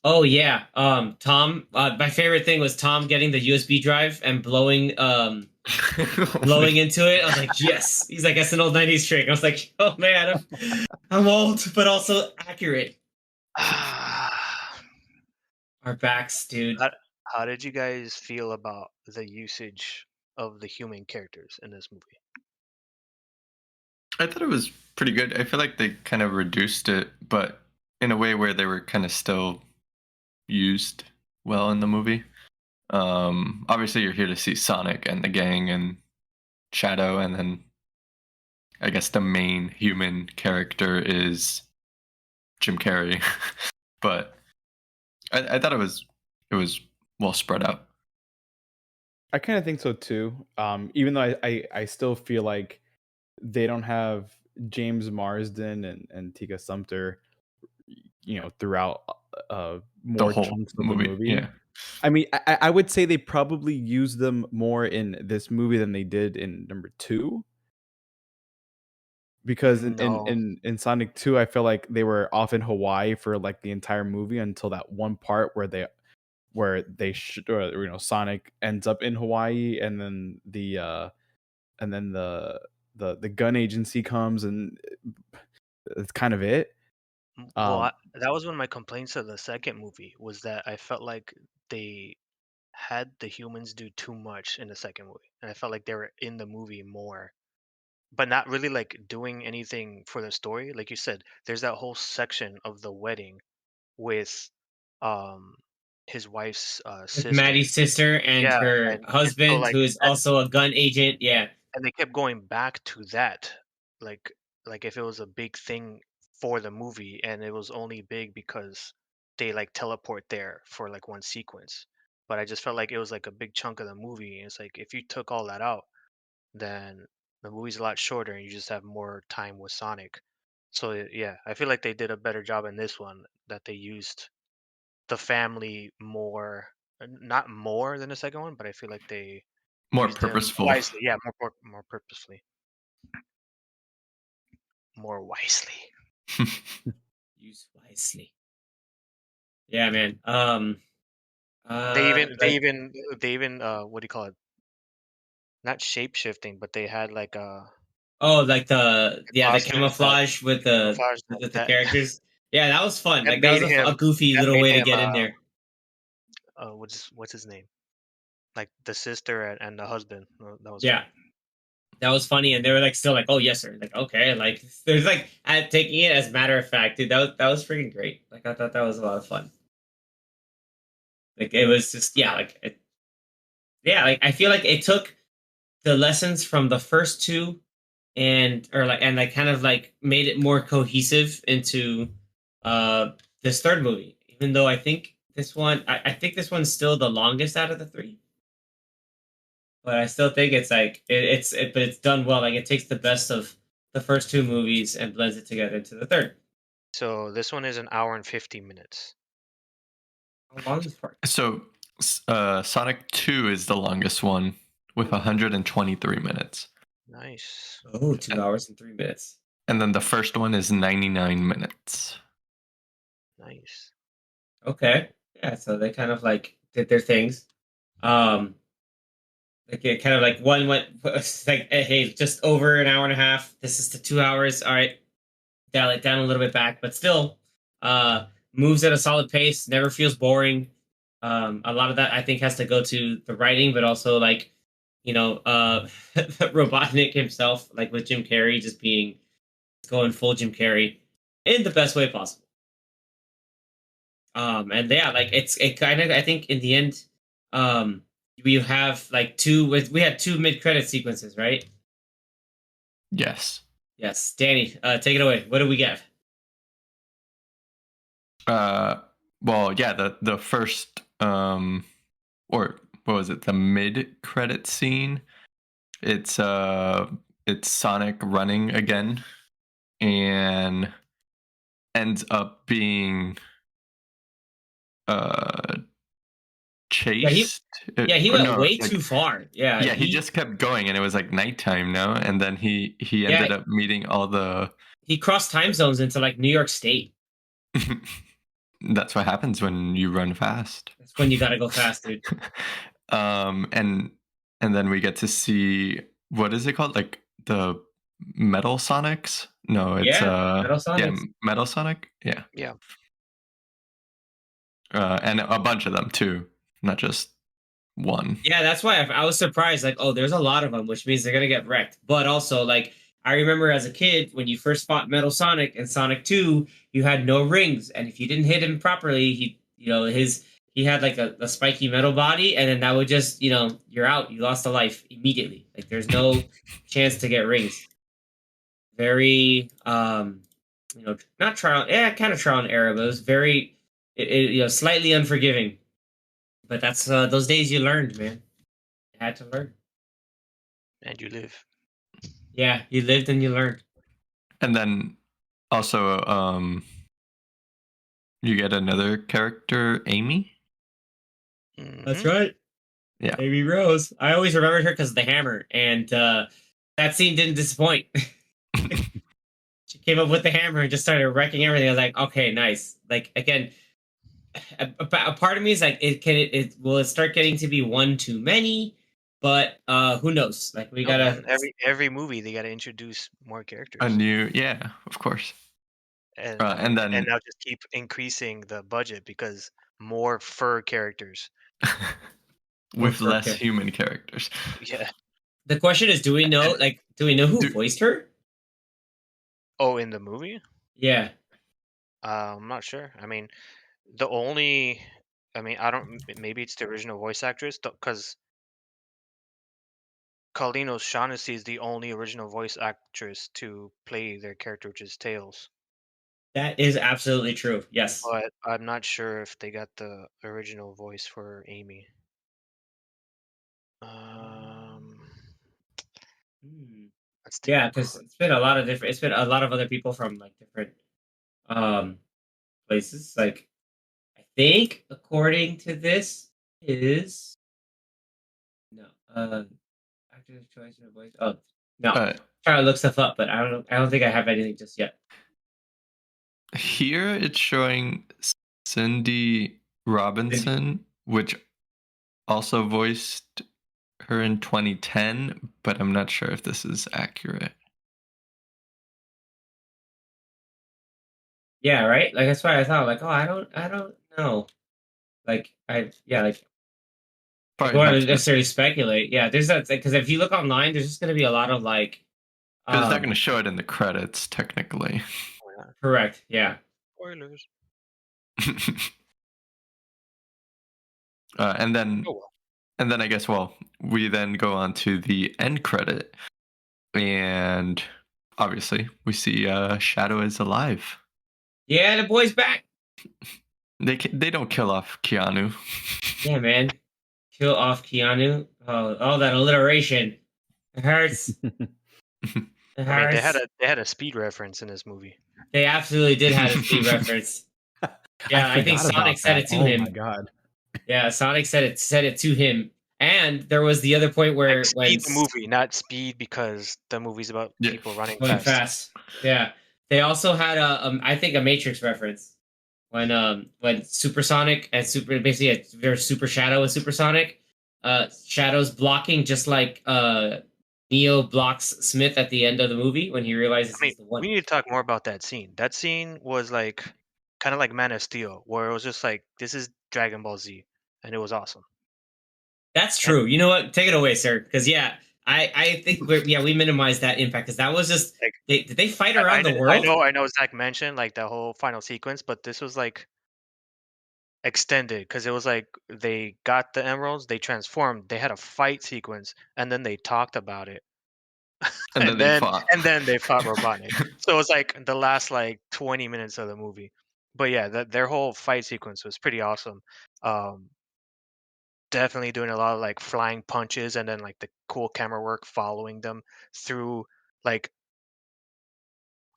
Oh yeah. Tom. My favorite thing was Tom getting the USB drive and blowing into it. I was like, yes. He's like, that's an old '90s trick. I was like, oh man, I'm old, but also accurate. Our backs, dude. How, how did you guys feel about the usage of the human characters in this movie? I thought it was pretty good. I feel like they kind of reduced it, but in a way where they were kind of still used well in the movie. Obviously, you're here to see Sonic and the gang and Shadow, and then I guess the main human character is Jim Carrey. But I thought it was well spread out. I kind of think so too. Even though I still feel like they don't have James Marsden and Tika Sumpter, throughout The more whole chunks of the movie, movie. yeah. I mean, I would say they probably used them more in this movie than they did in number 2. Because No. in Sonic 2, I feel like they were off in Hawaii for like the entire movie until that one part Sonic ends up in Hawaii, and then the gun agency comes, and it's kind of it. Well, Um, that was one of my complaints of the second movie, was that I felt like they had the humans do too much in the second movie, and I felt like they were in the movie more, but not really like doing anything for the story. Like you said, there's that whole section of the wedding with um his wife's With sister. Maddie's sister and Yeah, her and so husband, like who is that, also a gun agent. Yeah, and they kept going back to that, like if it was a big thing for the movie, and it was only big because they like teleport there for like one sequence. But I just felt like it was like a big chunk of the movie, and it's like if you took all that out, then the movie's a lot shorter, and you just have more time with Sonic. So yeah, I feel like they did a better job in this one, that they used the family more, not more than the second one, but I feel like they More used them purposeful. wisely. Yeah, more purposefully, more wisely. use wisely. Yeah, man. They even they Like even they even what do you call it? Not shape shifting, but they had like like the costumes that camouflage camouflage with the that characters. Yeah, that was fun. that Like that was made a him goofy that little made way to him get in there. what's his name? Like the sister and the husband. That was Yeah, funny. that was funny, and they were like still like, oh yes sir, like okay, like there's like taking it as matter of fact, dude. That was freaking great. Like I thought that was a lot of fun. Like it was just yeah, like I feel like it took the lessons from the first two and kind of like made it more cohesive into uh this third movie. Even though I think this one's still the longest out of the three, but I still think it's like but it's done well. Like it takes the best of the first two movies and blends it together into the third. So this one is an hour and 50 minutes. How long is this part? So, Sonic 2 is the longest one with 123 minutes. Nice. Oh, 2 hours and 3 minutes. And then the first one is 99 minutes. Nice. Okay. Yeah, so they kind of like did their things. Like it kind of like one went like, hey, just over an hour and a half. This is the 2 hours. All right, dial it down a little bit back, but still, moves at a solid pace. Never feels boring. A lot of that I think has to go to the writing, but also like, Robotnik himself, like with Jim Carrey, just being going full Jim Carrey in the best way possible. And yeah, like it kind of, I think in the end, um, we have like we had two mid credit sequences, right? Yes. Yes, Danny, take it away. What do we get? Well, yeah, the first or what was it? The mid credit scene. It's Sonic running again and ends up being chased. He went way too far. Yeah, he just kept going, and it was like nighttime now, and then he ended up meeting all the. He crossed time zones into like New York State. That's what happens when you run fast. That's when you gotta go fast, dude. And then we get to see, what is it called? Like the Metal Sonics? No, it's Metal Sonics. Yeah, Metal Sonic. Yeah. Yeah. And a bunch of them too, not just one. Yeah, that's why I was surprised. Like, oh, there's a lot of them, which means they're gonna get wrecked. But also, like, I remember as a kid when you first fought Metal Sonic in Sonic 2, you had no rings, and if you didn't hit him properly, he had like a spiky metal body, and then that would just, you're out. You lost a life immediately. Like, there's no chance to get rings. Very, not trial, kind of trial and error, but it was very, slightly unforgiving. But that's those days you learned, man. You had to learn. And you live. Yeah, you lived and you learned. And then also, you get another character, Amy. Mm-hmm. That's right. Yeah, Amy Rose. I always remembered her because of the hammer, and that scene didn't disappoint. She came up with the hammer and just started wrecking everything. I was like, okay, nice. Like, again, a part of me is like, will it start getting to be one too many? But who knows? Like, we gotta every movie they gotta introduce more characters. a new, yeah, of course. And then now just keep increasing the budget because more fur characters with less human characters. Yeah. The question is, do we know who voiced her? Oh, in the movie? Yeah. I'm not sure. I mean, maybe it's the original voice actress because Colleen O'Shaughnessy is the only original voice actress to play their character, which is Tails. That is absolutely true. Yes. But I'm not sure if they got the original voice for Amy. Yeah, because it's been a lot of other people from like different places. Like, I think according to this is actor's choice or voice. Oh no, trying to look stuff up, but I don't think I have anything just yet. Here it's showing Cindy Robinson, which also voiced her in 2010, but I'm not sure if this is accurate. Yeah, right. Like, that's why I thought, like, oh, I don't know. Like, I don't want to necessarily speculate. Yeah, there's that, because if you look online, there's just going to be a lot of like. It's not going to show it in the credits, technically. Correct. Yeah. Spoilers. And then I guess, we then go on to the end credit, and obviously we see Shadow is alive. Yeah, the boy's back. They don't kill off Keanu. Yeah, man, kill off Keanu. Oh, that alliteration. It hurts. It hurts. I mean, they had a speed reference in this movie. They absolutely did have a speed reference. Yeah, I think Sonic said it to him. Oh my god. Yeah, Sonic said it to him, and And there was the other point where like Speed the movie, not Speed because the movie's about people running going fast. fast. Yeah, they also had I think a Matrix reference when Supersonic and basically there's Super Shadow and Supersonic. Shadow's blocking just like Neo blocks Smith at the end of the movie when he realizes I mean, he's the one. we need to talk more about that scene. That scene was like kind of like Man of Steel, where it was just like this is Dragon Ball Z, and it was awesome. That's true. You know what? Take it away, sir. Because I think we minimized that impact because that was just Like, did they fight around the world? I know. Zach mentioned like the whole final sequence, but this was like extended because it was like they got the emeralds, they transformed, they had a fight sequence, and then they talked about it, And then they fought. and then they fought Robotnik. So it was like the last like 20 minutes of the movie. But yeah, their whole fight sequence was pretty awesome. Definitely doing a lot of like flying punches and then like the cool camera work following them through like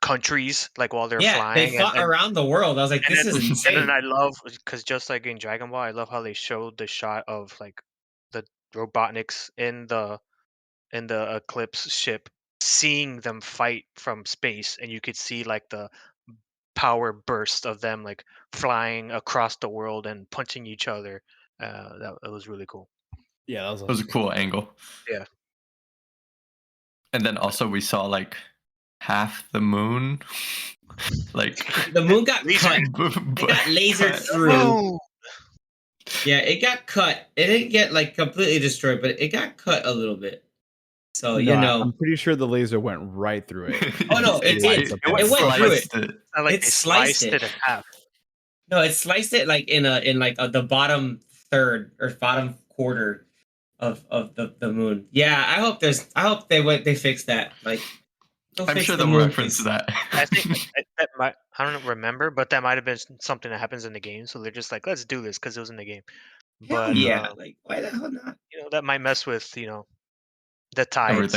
countries like while they're Yeah, they flying fought around the world. I was like, this is insane. and then I love because just like in Dragon Ball, I love how they showed the shot of like the Robotniks in the Eclipse ship, seeing them fight from space, and you could see like the power burst of them like flying across the world and punching each other. That was really cool. Yeah, that was a cool angle. Yeah. And then also we saw like half the moon. Like the moon got cut. It got lasered through. Yeah, it got cut. It didn't get like completely destroyed, but it got cut a little bit. So no, I'm pretty sure the laser went right through it. Oh no, it did. It went through it. Like it sliced it in half. No, it sliced it like in the bottom third or bottom quarter of the moon. Yeah, I hope they fixed that. Like, I'm sure they'll reference that. I think that might, I don't remember, but that might have been something that happens in the game. So they're just like, let's do this because it was in the game. But yeah, like why the hell not? You know, that might mess with the tides.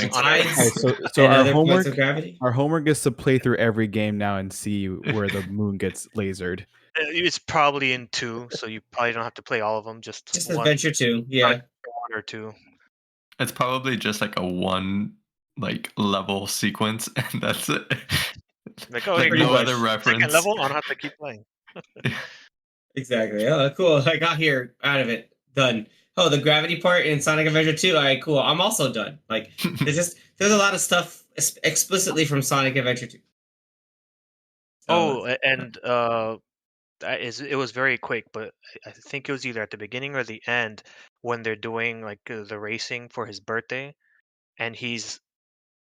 So our homework is to play through every game now and see where the moon gets lasered. It's probably in 2, so you probably don't have to play all of them. Just one, Adventure 2, yeah, 1 or 2. It's probably just like a one like level sequence, and that's it. Like, no other reference. Second level, I don't have to keep playing. Exactly. Oh, cool. I got here out of it. Done. Oh, the gravity part in Sonic Adventure 2. All right, cool. I'm also done. Like, there's a lot of stuff explicitly from Sonic Adventure 2. So, and it was very quick, but I think it was either at the beginning or the end when they're doing like the racing for his birthday, and he's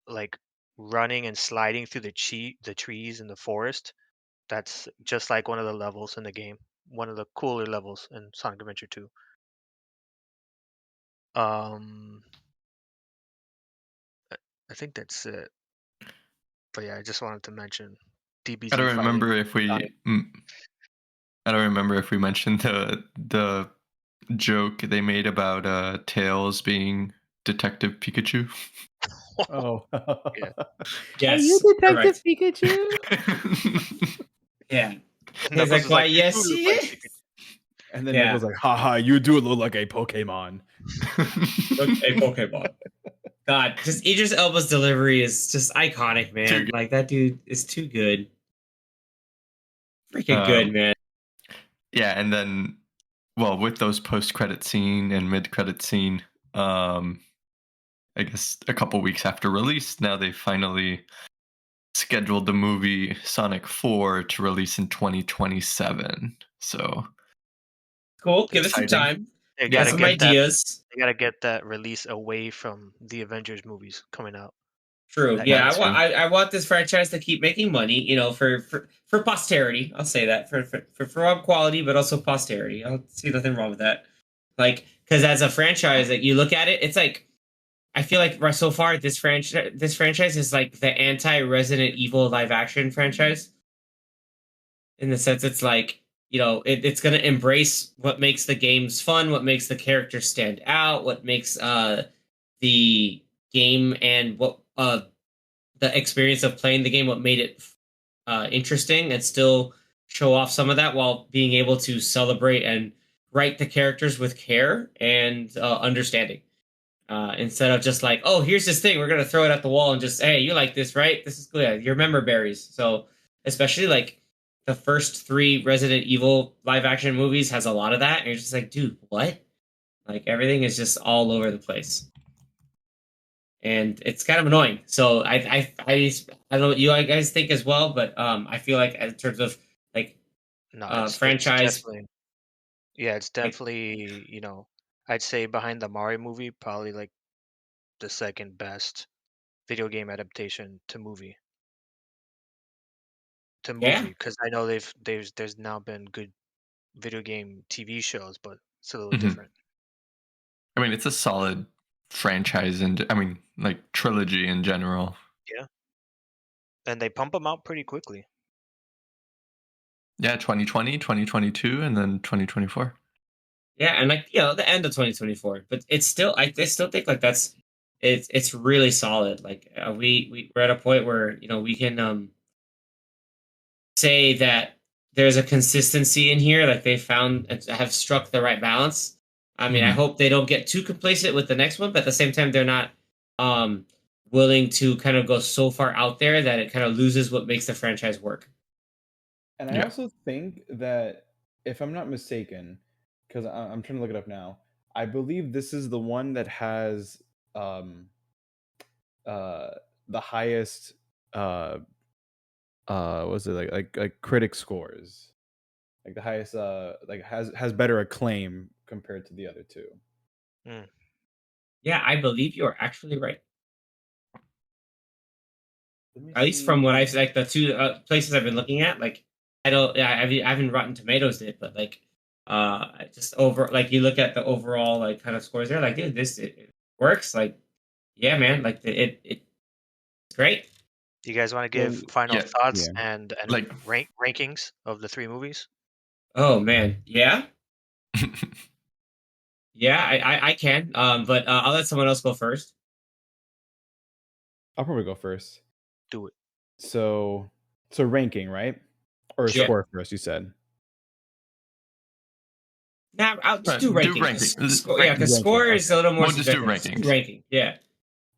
like running and sliding through the trees in the forest. That's just like one of the levels in the game. One of the cooler levels in Sonic Adventure 2. I think that's it. But yeah, I just wanted to mention DBZ. I don't remember if we mentioned the joke they made about Tails being Detective Pikachu. Oh, yeah. Yes. Are you Detective Pikachu? Yeah. He's like, why, yes, he is. And then it was like, haha, you do look like a Pokemon. A Pokemon. God, just Idris Elba's delivery is just iconic, man. Like, that dude is too good. Freaking good, man. Yeah, and then, well, with those post-credit scene and mid-credit scene, I guess a couple weeks after release, now they finally scheduled the movie Sonic 4 to release in 2027. So cool. Give us some time. They got some ideas. They gotta get that release away from the Avengers movies coming out. True. Yeah, I want this franchise to keep making money. You know, for posterity. I'll say that for quality, but also posterity. I don't see nothing wrong with that. Like, because as a franchise, like you look at it, it's like I feel like so far this franchise is like the anti-Resident Evil live action franchise. In the sense, it's like, you know, it's going to embrace what makes the games fun, what makes the characters stand out, what makes the game and what the experience of playing the game, what made it interesting, and still show off some of that while being able to celebrate and write the characters with care and understanding. Instead of just like, oh, here's this thing, we're gonna throw it at the wall and just, hey, you like this, right? This is good. Yeah, your member berries. So especially like the first 3 Resident Evil live action movies has a lot of that, and you're just like, dude, what? Like everything is just all over the place, and it's kind of annoying. So I don't know what you guys think as well, but I feel like in terms of like No, it's franchise, definitely, yeah, it's like definitely, I'd say behind the Mario movie, probably like the second best video game adaptation to movie. yeah, Because I know there's now been good video game TV shows, but it's a little Mhm. different. I mean, it's a solid franchise, and I mean, like trilogy in general. Yeah, and they pump them out pretty quickly. Yeah, 2020, 2022, and then 2024. yeah, and like the end of 2024, but it's still I still think like it's really solid. Like we're at a point where we can say that there's a consistency in here. Like they found have struck the right balance. I mean, I Mhm. hope they don't get too complacent with the next one, but at the same time, they're not um, willing to kind of go so far out there that it kind of loses what makes the franchise work. And I Yeah. also think that, if I'm not mistaken, because I'm trying to look it up now, I believe this is the one that has um, uh, the highest was it like critic scores, like the highest like has better acclaim compared to the other two. Mm. Yeah, I believe you are actually right. Let me At least from what see. I've like the 2 places I've been looking at. Like I don't, yeah, I haven't Rotten Tomatoes it, but like just over like you look at the overall like kind of scores there. Like, dude, it works. Like, yeah, man. Like it's great. Do you guys want to So give final Yeah, thoughts yeah, and like rankings of the 3 movies? Oh man, yeah, yeah. I can. But I'll let someone else go first. I'll probably go first. Do it. So ranking, right? Or Sure. Yeah. score first, you said. Now I'll just do do ranking. ranking. Yeah, because Ranking, score is okay. a little more We'll just do subjective. Just do rankings. ranking. Yeah.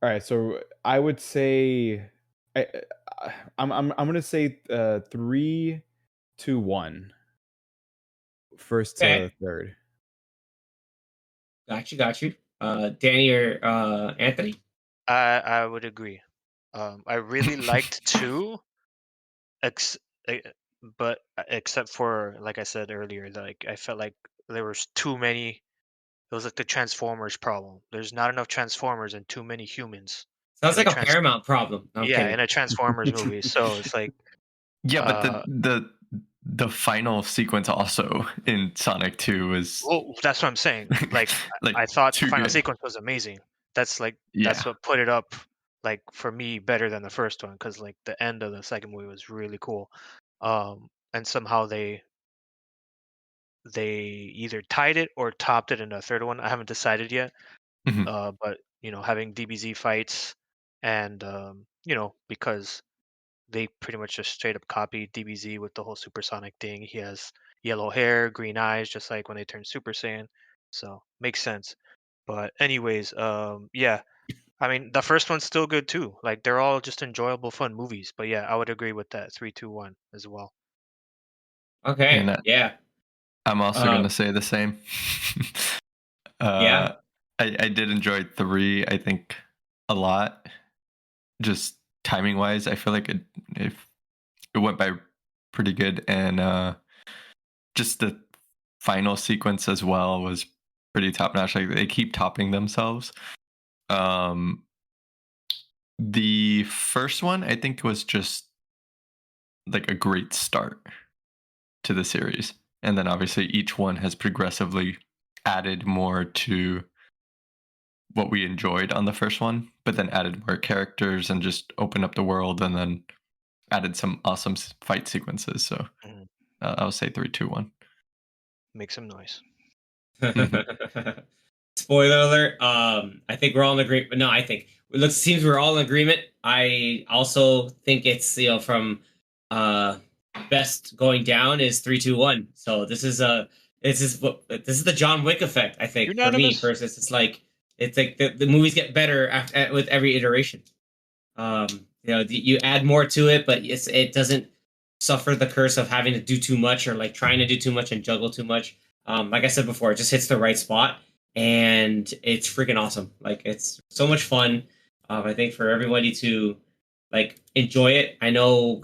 All right, so I would say I, I'm gonna say 3, 2, 1. First Okay. to third. Got you. Danny or Anthony. I would agree. I really liked 2, ex- eh, but except for, like I said earlier, like I felt like there was too many. It was like the Transformers problem. There's not enough Transformers and too many humans Sounds in a like a Paramount problem. No, I'm yeah, kidding. in a Transformers movie. So it's like, Yeah, but uh, the final sequence also in Sonic 2 was well, that's what I'm saying. Like, like I thought the too final good. sequence was amazing. That's Yeah. what put it up, like for me, better than the first one, because like the end of the second movie was really cool. And somehow they either tied it or topped it in the third one. I haven't decided yet. Mhm. But having DBZ fights, and because they pretty much just straight up copied DBZ with the whole supersonic thing. He has yellow hair, green eyes, just like when they turn Super Saiyan. So makes sense. But anyways, yeah. I mean, the first one's still good too. Like they're all just enjoyable, fun movies. But yeah, I would agree with that 3-2-1 as well. Okay. And Yeah. I'm also Um. gonna say the same. Yeah. uh, I did enjoy 3. I think a lot. Just timing wise, I feel like it went by pretty good, and just the final sequence as well was pretty top notch. Like they keep topping themselves. Um, the first one I think was just like a great start to the series, and then obviously each one has progressively added more to what we enjoyed on the first one, but then added more characters and just opened up the world, and then added some awesome fight sequences. So Mhm. I'll say 3, 2, 1. Make some noise. Spoiler alert. I think we're all in agreement. No, I think it looks seems we're all in agreement. I also think it's from uh best going down is 3, 2, 1. So this is this is the John Wick effect. I think for me, Unanimous? first, it's like the movies get better with every iteration. You add more to it, but it doesn't suffer the curse of having to do too much or like trying to do too much and juggle too much. Like I said before, it just hits the right spot, and it's freaking awesome. Like it's so much fun. I think for everybody to like enjoy it. I know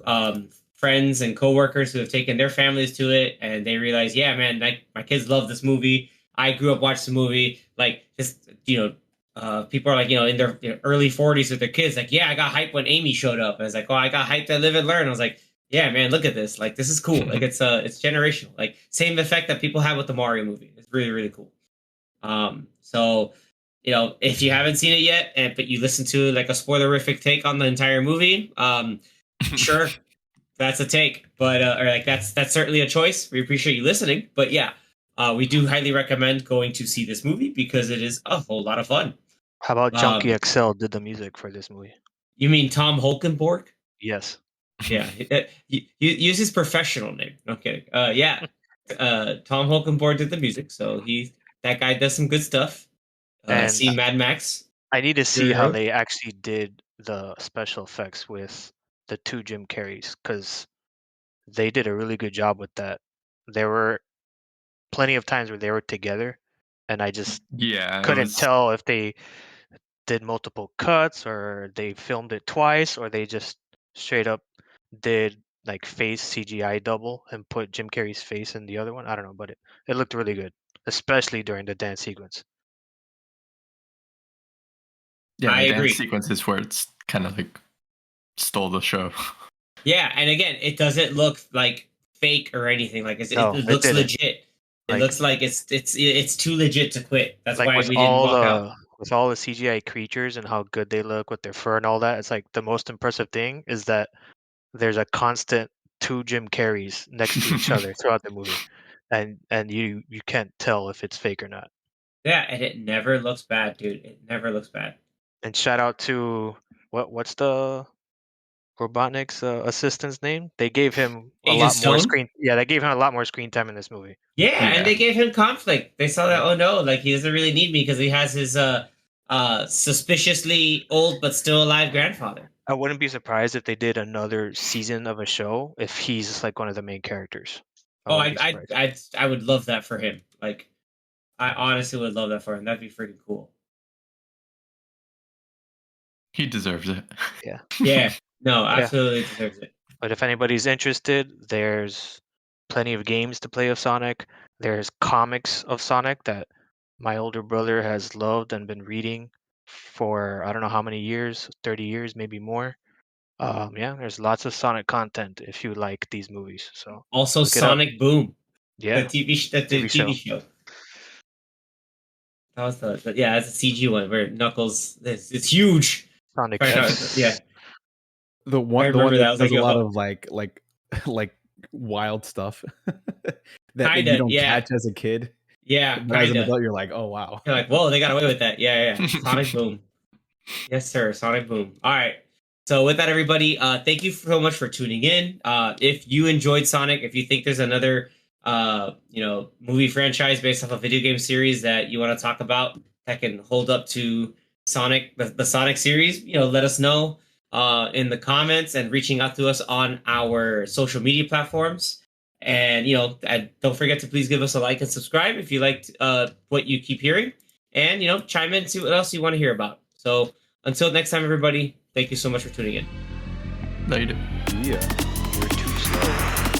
friends and coworkers who have taken their families to it, and they realize, yeah, man, like my kids love this movie. I grew up watching the movie. Like just people are like in their early 40s with their kids. Like, yeah, I got hyped when Amy showed up. I was like, oh, I got hyped at Live and Learn. I was like, yeah, man, look at this. Like, this is cool. Like, it's generational. Like, same effect that people have with the Mario movie. It's really, really cool. So, if you haven't seen it yet, but you listen to like a spoilerific take on the entire movie, sure, that's a take. But or like that's certainly a choice. We appreciate you listening. But yeah, we do highly recommend going to see this movie because it is a whole lot of fun. How about Junkie XL did the music for this movie? You mean Tom Holkenborg? Yes. Yeah, he use his professional name. No kidding. Yeah, Tom Holkenborg did the music, so that guy does some good stuff. See Mad Max. I need to see how they actually did the special effects with the two Jim Carreys, because they did a really good job with that. There were plenty of times where they were together, and I just couldn't tell if they did multiple cuts or they filmed it twice or they just straight up did like face CGI double and put Jim Carrey's face in the other one. I don't know, but it looked really good, especially during the dance sequence. Yeah, the dance sequence is where it's kind of like stole the show. Yeah, and again, it doesn't look like fake or anything. Like it looks legit. It looks like it's too legit to quit. That's like why we didn't walk out. With all the CGI creatures and how good they look with their fur and all that, it's like the most impressive thing is that there's a constant two Jim Carreys next to each other throughout the movie, and you can't tell if it's fake or not. Yeah, and it never looks bad, dude. It never looks bad. And shout out to what's the Robotnik's assistant's name? They gave him a lot more screen. Yeah, they gave him a lot more screen time in this movie. Yeah, and they gave him conflict. They saw that, oh no, like he doesn't really need me because he has his suspiciously old but still alive grandfather. I wouldn't be surprised if they did another season of a show if he's like one of the main characters. I would love that for him. Like, I honestly would love that for him. That'd be freaking cool. He deserves it. Yeah. Yeah. No, absolutely deserves it. But if anybody's interested, there's plenty of games to play of Sonic. There's comics of Sonic that my older brother has loved and been reading for I don't know how many years, 30 years, maybe more. There's lots of Sonic content if you like these movies. So also Sonic Boom. Yeah. The TV show. That was that's a CG one where Knuckles it's huge. Sonic yeah. The one that does a lot of like wild stuff that you don't catch as a kid. Yeah, as an adult, you're like, oh wow. You're like, whoa, they got away with that. Yeah. Sonic Boom. Yes, sir. Sonic Boom. All right. So with that, everybody, thank you so much for tuning in. If you enjoyed Sonic, if you think there's another movie franchise based off a video game series that you want to talk about that can hold up to Sonic, the Sonic series, let us know in the comments and reaching out to us on our social media platforms. And, don't forget to please give us a like and subscribe if you liked what you keep hearing. And, chime in and see what else you want to hear about. So until next time, everybody, thank you so much for tuning in. Later. Yeah. You're too slow.